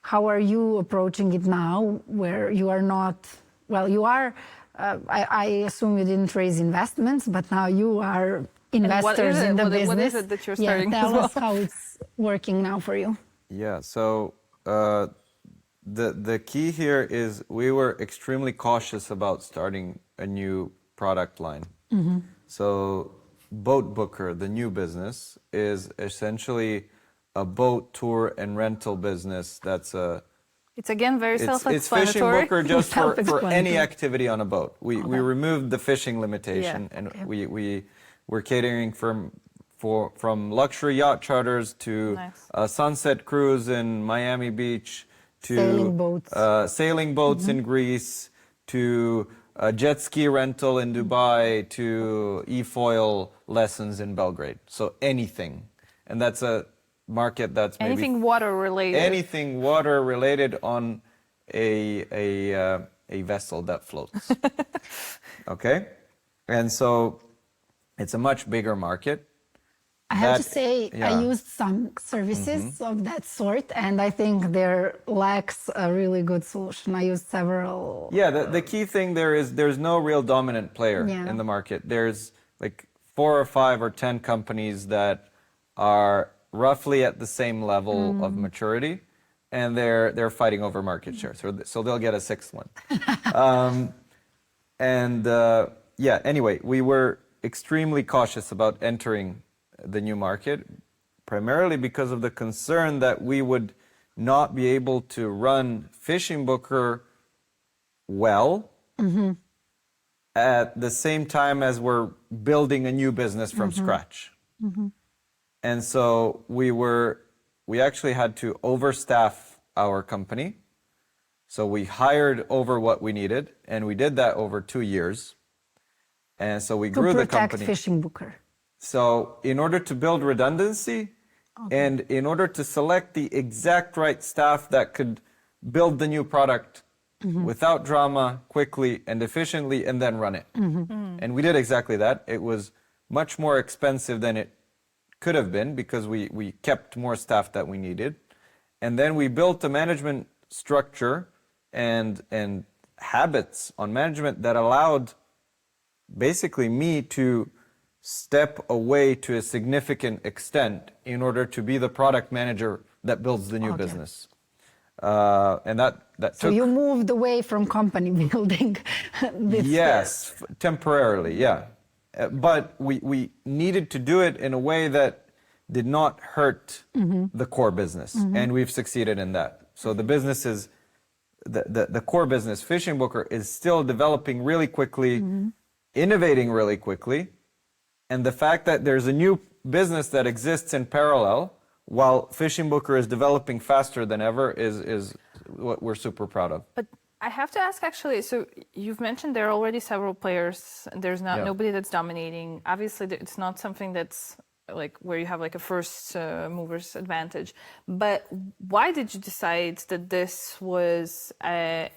Speaker 1: How are you approaching it now where you are not, well, you are, I assume you didn't raise investments, but now you are investors in the business.
Speaker 4: What is it that you're starting
Speaker 1: tell us how it's working now for you.
Speaker 2: Yeah, so the key here is we were extremely cautious about starting a new product line. So BootBooker, the new business, is essentially a boat tour and rental business that's a...
Speaker 4: It's again very self-explanatory.
Speaker 2: It's FishingBooker just for any activity on a boat. We removed the fishing limitation and we're catering from luxury yacht charters to
Speaker 4: Nice.
Speaker 2: a sunset cruise in Miami Beach to
Speaker 1: Sailing boats.
Speaker 2: in Greece to a jet ski rental in Dubai to e-foil lessons in Belgrade. So anything. And that's a market that's maybe
Speaker 4: Anything water related.
Speaker 2: anything water related on a vessel that floats. Okay? And so it's a much bigger market.
Speaker 1: I have to
Speaker 2: That-
Speaker 1: say,
Speaker 2: yeah.
Speaker 1: I used some services of that sort, and I think there lacks a really good solution. I used several.
Speaker 2: Yeah, the key thing there is there's no real dominant player
Speaker 1: Yeah.
Speaker 2: in the market. There's like 4 or 5 or 10 companies that are roughly at the same level of maturity, and they're fighting over market share. So they'll get a 6th one. Yeah, anyway, we were extremely cautious about entering the new market, primarily because of the concern that we would not be able to run FishingBooker well at the same time as we're building a new business from scratch. And so we actually had to overstaff our company. So we hired over what we needed, and we did that over 2 years. And so we
Speaker 1: To
Speaker 2: grew the
Speaker 1: protect
Speaker 2: company.
Speaker 1: FishingBooker.
Speaker 2: So in order to build redundancy and in order to select the exact right staff that could build the new product without drama, quickly and efficiently, and then run it. And we did exactly that. It was much more expensive than it could have been because we kept more staff that we needed. And then we built a management structure and habits on management that allowed basically me to step away to a significant extent in order to be the product manager that builds the new business. And that
Speaker 1: So
Speaker 2: took...
Speaker 1: you moved away from company building.
Speaker 2: Yes, temporarily, yeah. But we needed to do it in a way that did not hurt the core business. And we've succeeded in that. So the business is, the core business, FishingBooker, is still developing really quickly, innovating really quickly. And the fact that there's a new business that exists in parallel while FishingBooker is developing faster than ever is what we're super proud of.
Speaker 4: But I have to ask actually, so you've mentioned there are already several players. There's not nobody that's dominating. Obviously, it's not something that's like where you have like a first mover's advantage. But why did you decide that this was a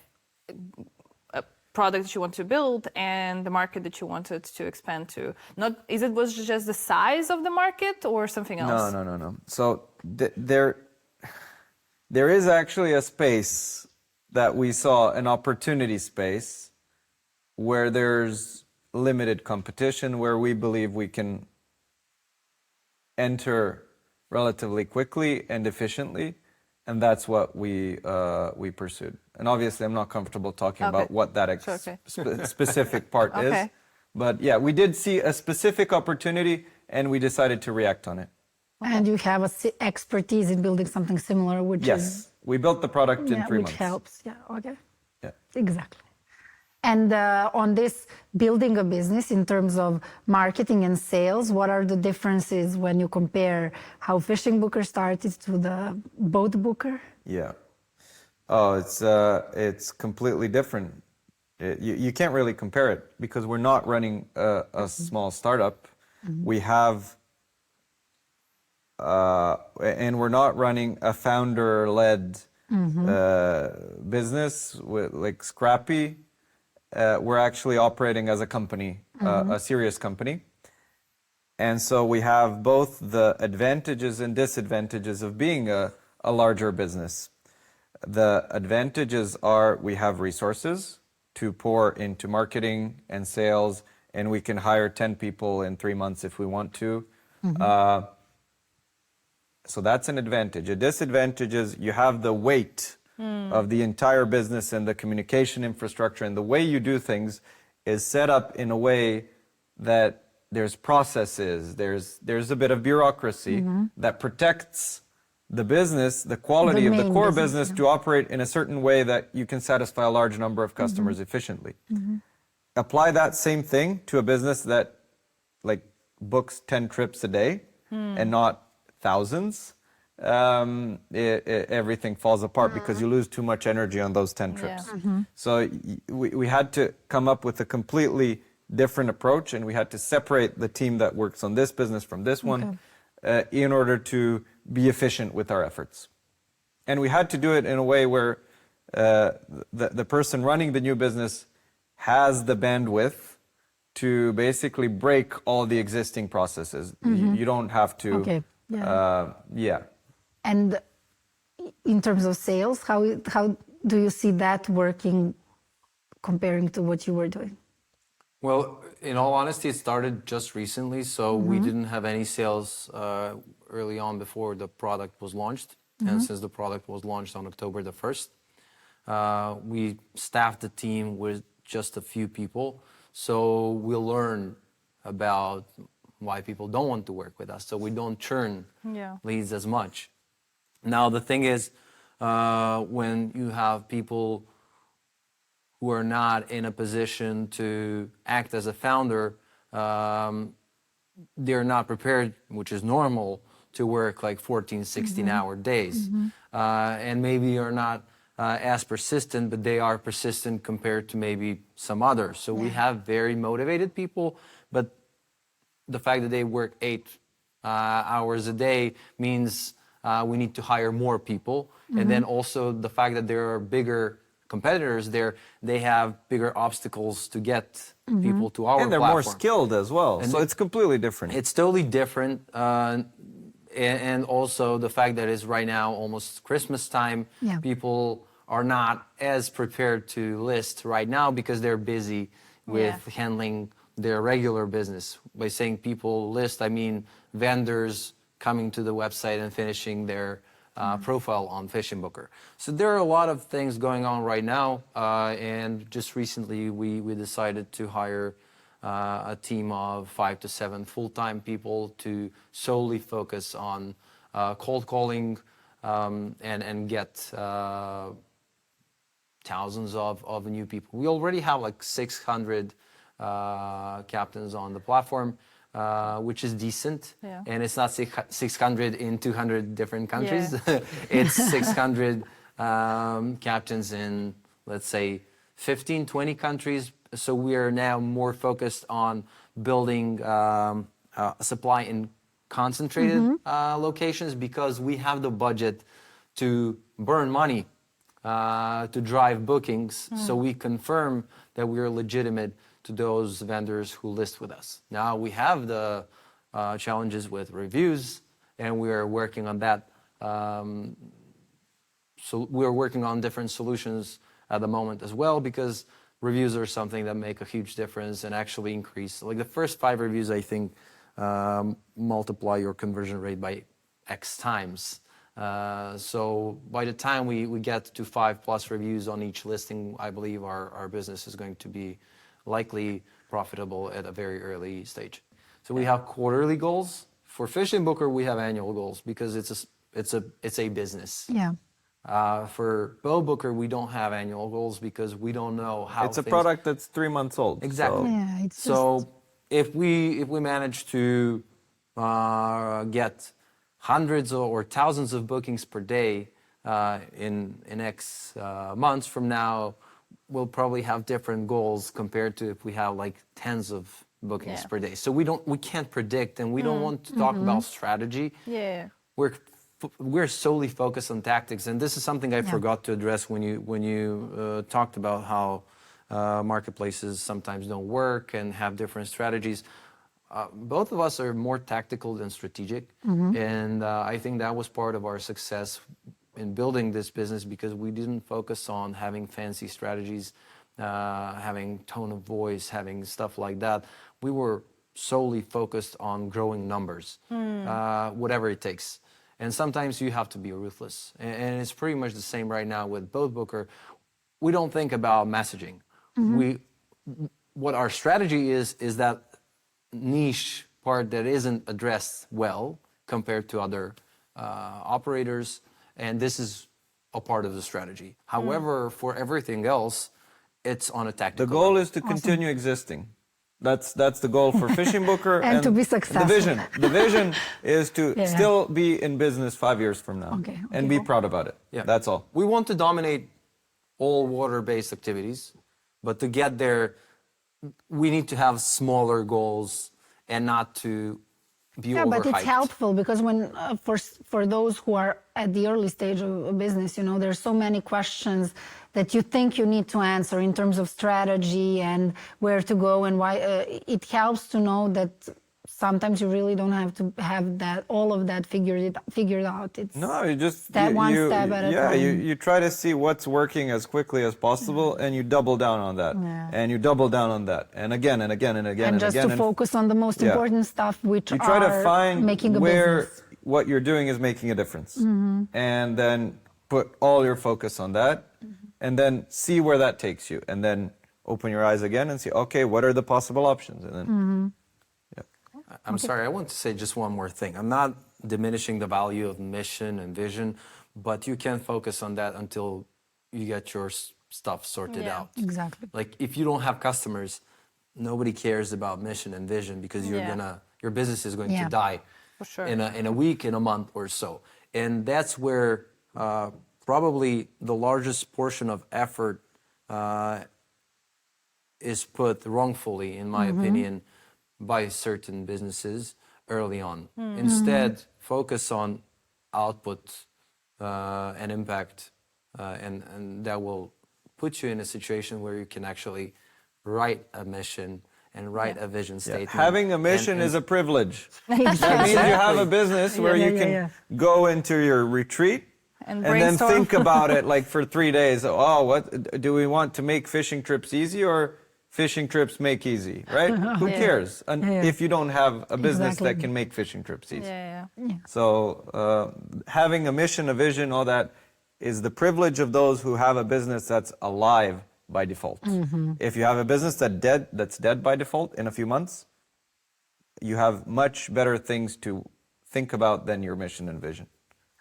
Speaker 4: product that you want to build and the market that you wanted to expand to? Not was it just the size of the market or something else?
Speaker 2: No. So there is actually a space that we saw, an opportunity space, where there's limited competition, where we believe we can enter relatively quickly and efficiently, and that's what we pursued. And obviously, I'm not comfortable talking about what that specific part is. But yeah, we did see a specific opportunity, and we decided to react on it.
Speaker 1: And you have expertise in building something similar, which is...
Speaker 2: We built the product in 3 months.
Speaker 1: Which helps, okay.
Speaker 2: Yeah.
Speaker 1: Exactly. And on this building a business in terms of marketing and sales, what are the differences when you compare how FishingBooker started to the boat booker?
Speaker 2: Yeah. Oh, it's completely different. You can't really compare it because we're not running a small startup. We have, and we're not running a founder-led business with like Scrappy. We're actually operating as a company, a serious company. And so we have both the advantages and disadvantages of being a larger business. The advantages are we have resources to pour into marketing and sales, and we can hire 10 people in 3 months if we want to. So that's an advantage. A disadvantage is you have the weight of the entire business and the communication infrastructure, and the way you do things is set up in a way that there's processes, there's a bit of bureaucracy that protects the business, the quality of the core business to operate in a certain way that you can satisfy a large number of customers efficiently. Apply that same thing to a business that like books 10 trips a day and not thousands, everything falls apart because you lose too much energy on those 10 trips. So we had to come up with a completely different approach, and we had to separate the team that works on this business from this one in order to be efficient with our efforts. And we had to do it in a way where the person running the new business has the bandwidth to basically break all the existing processes. You don't have to.
Speaker 1: Okay.
Speaker 2: Yeah.
Speaker 1: And in terms of sales, how do you see that working comparing to what you were doing?
Speaker 3: Well, in all honesty, it started just recently, so we didn't have any sales early on before the product was launched. And since the product was launched on October the 1st, we staffed the team with just a few people. So we learn about why people don't want to work with us. So we don't churn leads as much. Now, the thing is, when you have people who are not in a position to act as a founder, they're not prepared, which is normal, to work like 14, 16-hour days. And maybe are not as persistent, but they are persistent compared to maybe some others. So we have very motivated people, but the fact that they work 8 hours a day means we need to hire more people. And then also the fact that there are bigger competitors there, they have bigger obstacles to get people to our platform.
Speaker 2: And they're more skilled as well, and so it's completely different.
Speaker 3: It's totally different. And also the fact that it's right now almost Christmas time, people are not as prepared to list right now because they're busy with handling their regular business. By saying people list, I mean vendors coming to the website and finishing their profile on FishingBooker. So there are a lot of things going on right now, and just recently we decided to hire a team of 5 to 7 full-time people to solely focus on cold calling and get thousands of new people. We already have like 600 captains on the platform, which is decent. And it's not 600 in 200 different countries. It's 600 captains in, let's say, 15, 20 countries. So we are now more focused on building supply in concentrated locations because we have the budget to burn money to drive bookings. So we confirm that we are legitimate to those vendors who list with us. Now we have the challenges with reviews, and we are working on that. So we are working on different solutions at the moment as well, because reviews are something that make a huge difference and actually increase. Like the first 5 reviews, I think, multiply your conversion rate by X times. So by the time we get to 5+ reviews on each listing, I believe our business is going to be likely profitable at a very early stage. So we have quarterly goals. For FishingBooker, we have annual goals because it's a business. For BoBooker, we don't have annual goals because we don't know how
Speaker 2: it's a product that's 3 months old.
Speaker 3: Exactly. So if we manage to get hundreds or thousands of bookings per day in X months from now, we'll probably have different goals compared to if we have like tens of bookings per day. So we can't predict, and we don't want to talk about strategy. We're solely focused on tactics, and this is something I forgot to address when you talked about how marketplaces sometimes don't work and have different strategies. Both of us are more tactical than strategic, and I think that was part of our success in building this business because we didn't focus on having fancy strategies, having tone of voice, having stuff like that. We were solely focused on growing numbers, whatever it takes. And sometimes you have to be ruthless. And it's pretty much the same right now with BoBooker. We don't think about messaging. What our strategy is that niche part that isn't addressed well compared to other operators. And this is a part of the strategy. However, for everything else, it's on a tactical
Speaker 2: The goal
Speaker 3: level.
Speaker 2: is to continue existing. That's the goal for FishingBooker.
Speaker 1: And to be successful.
Speaker 2: The vision is to
Speaker 1: Yeah.
Speaker 2: still be in business 5 years from now.
Speaker 1: Okay,
Speaker 2: And be proud about it.
Speaker 3: Yeah.
Speaker 2: That's all.
Speaker 3: We want to dominate all water-based activities, but to get there, we need to have smaller goals and not to be
Speaker 1: Yeah, but it's
Speaker 3: overhyped.
Speaker 1: helpful because when for those who are at the early stage of a business, you know, there's so many questions that you think you need to answer in terms of strategy and where to go and why. It helps to know that sometimes you really don't have to have that all of that figured out. It's
Speaker 2: No, you just
Speaker 1: step
Speaker 2: you,
Speaker 1: one
Speaker 2: you,
Speaker 1: step at a
Speaker 2: yeah,
Speaker 1: time.
Speaker 2: you try to see what's working as quickly as possible, and you double down on that, and you double down on that, and again and again and again
Speaker 1: and
Speaker 2: and
Speaker 1: just
Speaker 2: again.
Speaker 1: to focus on the most
Speaker 2: Yeah.
Speaker 1: important stuff, which
Speaker 2: You try to
Speaker 1: are
Speaker 2: find
Speaker 1: making a
Speaker 2: where
Speaker 1: business.
Speaker 2: what you're doing is making a difference,
Speaker 1: Mm-hmm.
Speaker 2: and then put all your focus on that, and then see where that takes you, and then open your eyes again and see, okay, what are the possible options, and then.
Speaker 1: Mm-hmm.
Speaker 3: I'm sorry, I want to say just one more thing. I'm not diminishing the value of mission and vision, but you can focus on that until you get your stuff sorted
Speaker 4: Yeah.
Speaker 3: out.
Speaker 1: Exactly.
Speaker 3: Like if you don't have customers, nobody cares about mission and vision because your business is going
Speaker 1: Yeah.
Speaker 3: to die
Speaker 4: For sure.
Speaker 3: in a week, in a month or so. And that's where probably the largest portion of effort is put wrongfully, in my opinion, by certain businesses early on. Instead, focus on output and impact, and that will put you in a situation where you can actually write a mission and write a vision statement.
Speaker 2: Having a mission
Speaker 3: and-
Speaker 2: is a privilege. That means you have a business where you can go into your retreat
Speaker 4: And
Speaker 2: then
Speaker 4: brainstorm.
Speaker 2: think about it like for 3 days. Oh, what do we want to make fishing trips easy or fishing trips make easy, right? Who cares? And if you don't have a business that
Speaker 1: Exactly.
Speaker 2: can make fishing trips easy.
Speaker 4: Yeah.
Speaker 2: So having a mission, a vision, all that is the privilege of those who have a business that's alive by default. If you have a business that's dead by default in a few months, you have much better things to think about than your mission and vision.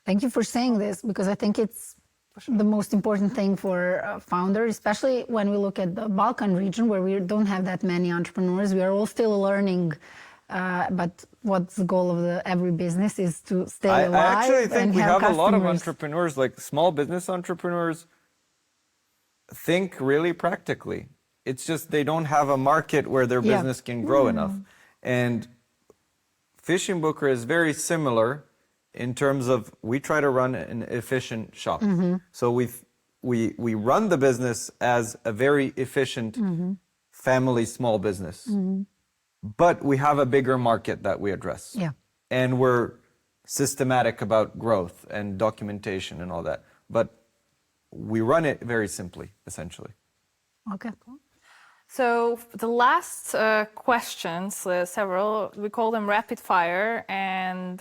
Speaker 1: Thank you for saying this because I think it's the most important thing for founders, especially when we look at the Balkan region where we don't have that many entrepreneurs. We are all still learning, but what's the goal of every business is to stay alive.
Speaker 2: I actually think
Speaker 1: and
Speaker 2: we have a lot of
Speaker 1: customers.
Speaker 2: entrepreneurs, like small business entrepreneurs, think really practically. It's just they don't have a market where their business can grow enough. And FishingBooker is very similar in terms of we try to run an efficient shop. So we run the business as a very efficient family small business. But we have a bigger market that we address.
Speaker 1: Yeah.
Speaker 2: And we're systematic about growth and documentation and all that. But we run it very simply, essentially.
Speaker 1: Okay.
Speaker 4: So the last questions, several, we call them rapid fire, and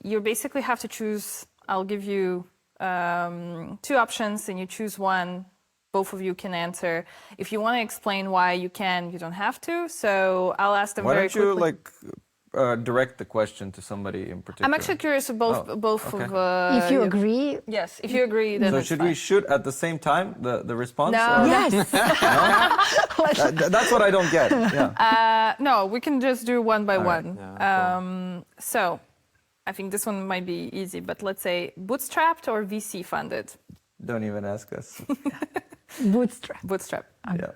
Speaker 4: you basically have to choose. I'll give you 2 options, and you choose one. Both of you can answer. If you want to explain why you can, you don't have to. So I'll ask them
Speaker 2: Why
Speaker 4: very
Speaker 2: don't you
Speaker 4: quickly.
Speaker 2: direct the question to somebody in particular?
Speaker 4: I'm actually curious of both.
Speaker 2: Oh,
Speaker 4: both
Speaker 2: okay.
Speaker 4: of.
Speaker 1: If you agree,
Speaker 4: Yes, if you agree, then
Speaker 2: So
Speaker 4: it's
Speaker 2: should
Speaker 4: fine.
Speaker 2: we shoot at the same time, the response?
Speaker 4: No.
Speaker 2: or-
Speaker 1: yes.
Speaker 2: That's what I don't get. Yeah.
Speaker 4: No, we can just do one by
Speaker 2: All right,
Speaker 4: one.
Speaker 3: yeah,
Speaker 4: So, I think this one might be easy, but let's say bootstrapped or VC funded?
Speaker 2: Don't even ask us.
Speaker 1: Bootstrap.
Speaker 4: Bootstrap.
Speaker 2: Yeah.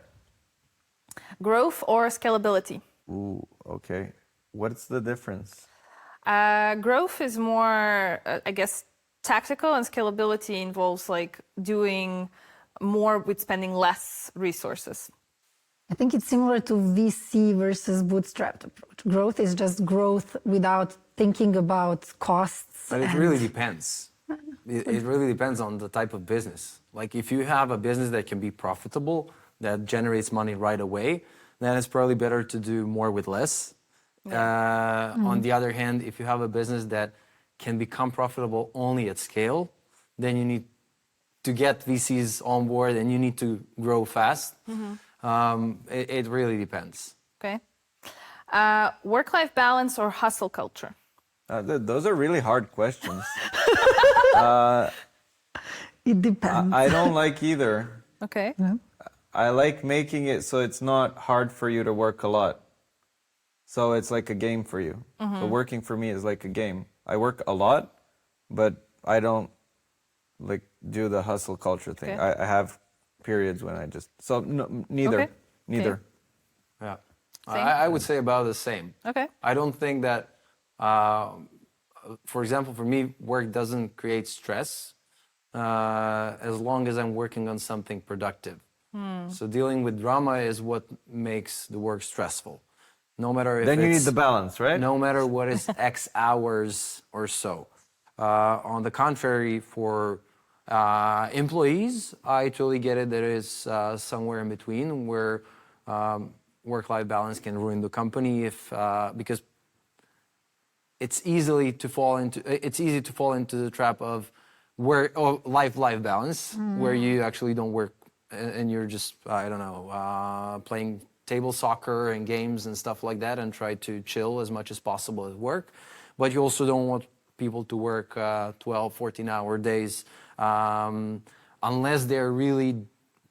Speaker 4: Growth or scalability?
Speaker 2: Ooh, okay. What's the difference?
Speaker 4: Growth is more, I guess, tactical, and scalability involves like doing more with spending less resources.
Speaker 1: I think it's similar to VC versus bootstrapped approach. Growth is just growth without thinking about costs.
Speaker 3: But it
Speaker 1: and-
Speaker 3: really depends. It really depends on the type of business. Like if you have a business that can be profitable, that generates money right away, then it's probably better to do more with less. On the other hand, if you have a business that can become profitable only at scale, then you need to get VCs on board and you need to grow fast. It really depends.
Speaker 4: Okay. Work-life balance or hustle culture?
Speaker 2: Those are really hard questions.
Speaker 1: It depends.
Speaker 2: I don't like either.
Speaker 4: Okay.
Speaker 2: I like making it so it's not hard for you to work a lot. So it's like a game for you. So working for me is like a game. I work a lot, but I don't like do the hustle culture thing.
Speaker 4: Okay.
Speaker 2: I have periods when I just neither.
Speaker 4: Okay.
Speaker 2: Neither.
Speaker 3: Yeah.
Speaker 4: Same?
Speaker 3: I would say about the same.
Speaker 4: Okay.
Speaker 3: I don't think that, for example, for me, work doesn't create stress as long as I'm working on something productive. So dealing with drama is what makes the work stressful. No matter if
Speaker 2: Then you
Speaker 3: it's,
Speaker 2: need the balance, right?
Speaker 3: no matter what is X hours or so. On the contrary, for employees, I totally get it. There is somewhere in between where work-life balance can ruin the company if because it's easy to fall into the trap of life balance where you actually don't work and you're just I don't know playing table soccer and games and stuff like that and try to chill as much as possible at work, but you also don't want people to work 12, 14-hour days unless they're really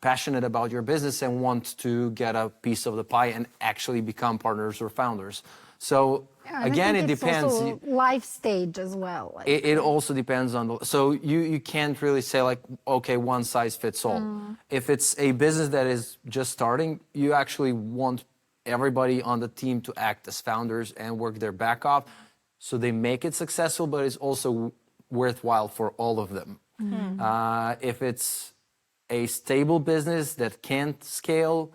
Speaker 3: passionate about your business and want to get a piece of the pie and actually become partners or founders. So again, it depends.
Speaker 1: Also life stage as well. Like,
Speaker 3: It also depends on the. So you can't really say like, okay, one size fits all. If it's a business that is just starting, you actually want everybody on the team to act as founders and work their back off, so they make it successful. But it's also worthwhile for all of them. If it's a stable business that can't scale,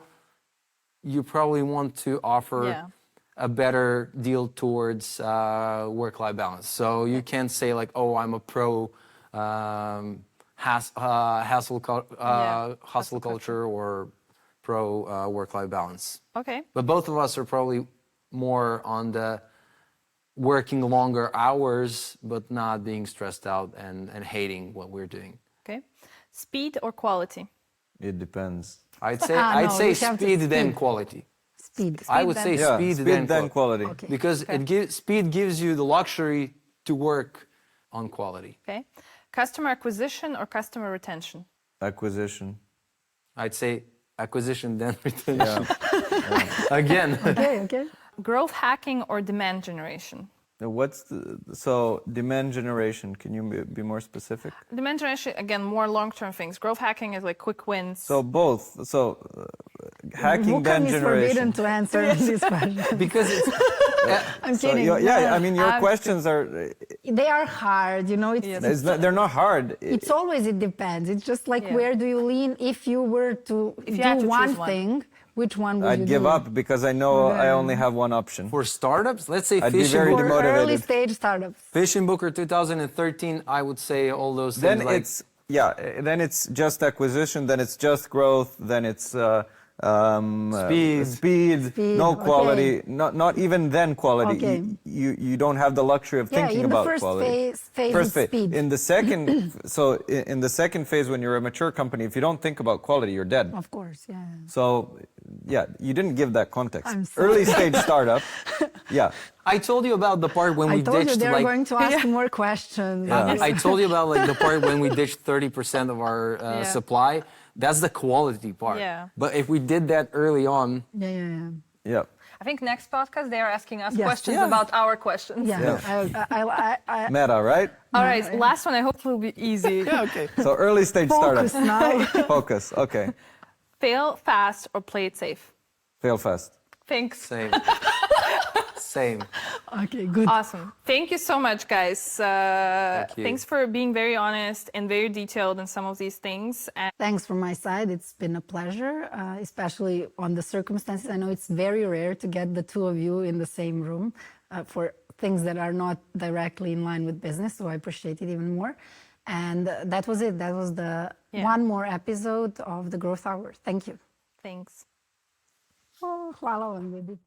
Speaker 3: you probably want to offer a better deal towards work-life balance. So you can't say like, oh, I'm a pro hustle culture or pro work-life balance.
Speaker 4: Okay.
Speaker 3: But both of us are probably more on the working longer hours, but not being stressed out and hating what we're doing.
Speaker 4: Okay. Speed or quality?
Speaker 2: It depends.
Speaker 3: I'd say
Speaker 1: no, you have to
Speaker 3: speed then
Speaker 1: speed.
Speaker 3: quality.
Speaker 1: Speed.
Speaker 3: I would say
Speaker 2: Yeah,
Speaker 3: speed
Speaker 2: then quality.
Speaker 1: Okay.
Speaker 3: because speed gives you the luxury to work on quality.
Speaker 4: Okay. Customer acquisition or customer retention?
Speaker 2: Acquisition.
Speaker 3: I'd say acquisition then retention. Again.
Speaker 1: Okay.
Speaker 4: Growth hacking or demand generation?
Speaker 2: So demand generation? Can you be more specific?
Speaker 4: Demand generation, again, more long-term things. Growth hacking is like quick wins.
Speaker 2: So both. So hacking
Speaker 1: Vukan
Speaker 2: demand
Speaker 1: is
Speaker 2: generation.
Speaker 1: forbidden to answer this question.
Speaker 3: Because it's
Speaker 1: I'm
Speaker 2: So,
Speaker 1: kidding.
Speaker 2: I mean, your questions are.
Speaker 1: They are hard, you know.
Speaker 2: They're not hard.
Speaker 1: It's always, it depends. It's just like, where do you lean? If you were to
Speaker 4: If you had
Speaker 1: do
Speaker 4: to
Speaker 1: one
Speaker 4: choose one.
Speaker 1: thing, which one would you
Speaker 2: I'd
Speaker 1: do?
Speaker 2: give up because I know I only have one option.
Speaker 3: for startups. Let's say
Speaker 2: I'd be very
Speaker 1: For
Speaker 2: demotivated.
Speaker 1: early stage startups.
Speaker 3: FishingBooker 2013. I would say all those things.
Speaker 2: Then
Speaker 3: like,
Speaker 2: then it's just acquisition. Then it's just growth. Then it's speed, no
Speaker 1: okay.
Speaker 2: quality. Not even then quality.
Speaker 1: Okay.
Speaker 2: You don't have the luxury of thinking
Speaker 1: in the
Speaker 2: about
Speaker 1: first
Speaker 2: quality.
Speaker 1: phase
Speaker 2: First
Speaker 1: is
Speaker 2: phase.
Speaker 1: speed.
Speaker 2: In the second, in the second phase, when you're a mature company, if you don't think about quality, you're dead.
Speaker 1: Of course, yeah.
Speaker 2: So, you didn't give that context.
Speaker 1: I'm sorry.
Speaker 2: Early stage startup,
Speaker 3: I told you about the part when
Speaker 1: I
Speaker 3: we
Speaker 1: told you
Speaker 3: ditched
Speaker 1: they're
Speaker 3: like.
Speaker 1: going to ask more questions.
Speaker 3: I told you about like the part when we ditched 30% of our supply. That's the quality part.
Speaker 4: Yeah.
Speaker 3: But if we did that early on,
Speaker 2: yeah.
Speaker 4: I think next podcast they are asking us
Speaker 1: Yes.
Speaker 4: questions
Speaker 1: Yeah.
Speaker 4: about our questions.
Speaker 1: I
Speaker 2: Meta, right?
Speaker 4: All right, last one I hope will be easy.
Speaker 3: okay.
Speaker 2: So early stage
Speaker 1: focus
Speaker 2: startup.
Speaker 1: now.
Speaker 2: Focus. Okay.
Speaker 4: Fail fast or play it safe?
Speaker 2: Fail fast.
Speaker 4: Thanks.
Speaker 3: Same. Same.
Speaker 1: Okay, good.
Speaker 4: Awesome. Thank you so much, guys.
Speaker 3: Thank you.
Speaker 4: Thanks for being very honest and very detailed in some of these things. And
Speaker 1: Thanks from my side. It's been a pleasure, especially on the circumstances. I know it's very rare to get the two of you in the same room for things that are not directly in line with business, so I appreciate it even more. And that was it. That was the one more episode of the Growth Hour. Thank you.
Speaker 4: thanks.
Speaker 1: Oh, hvala vam, ljudi.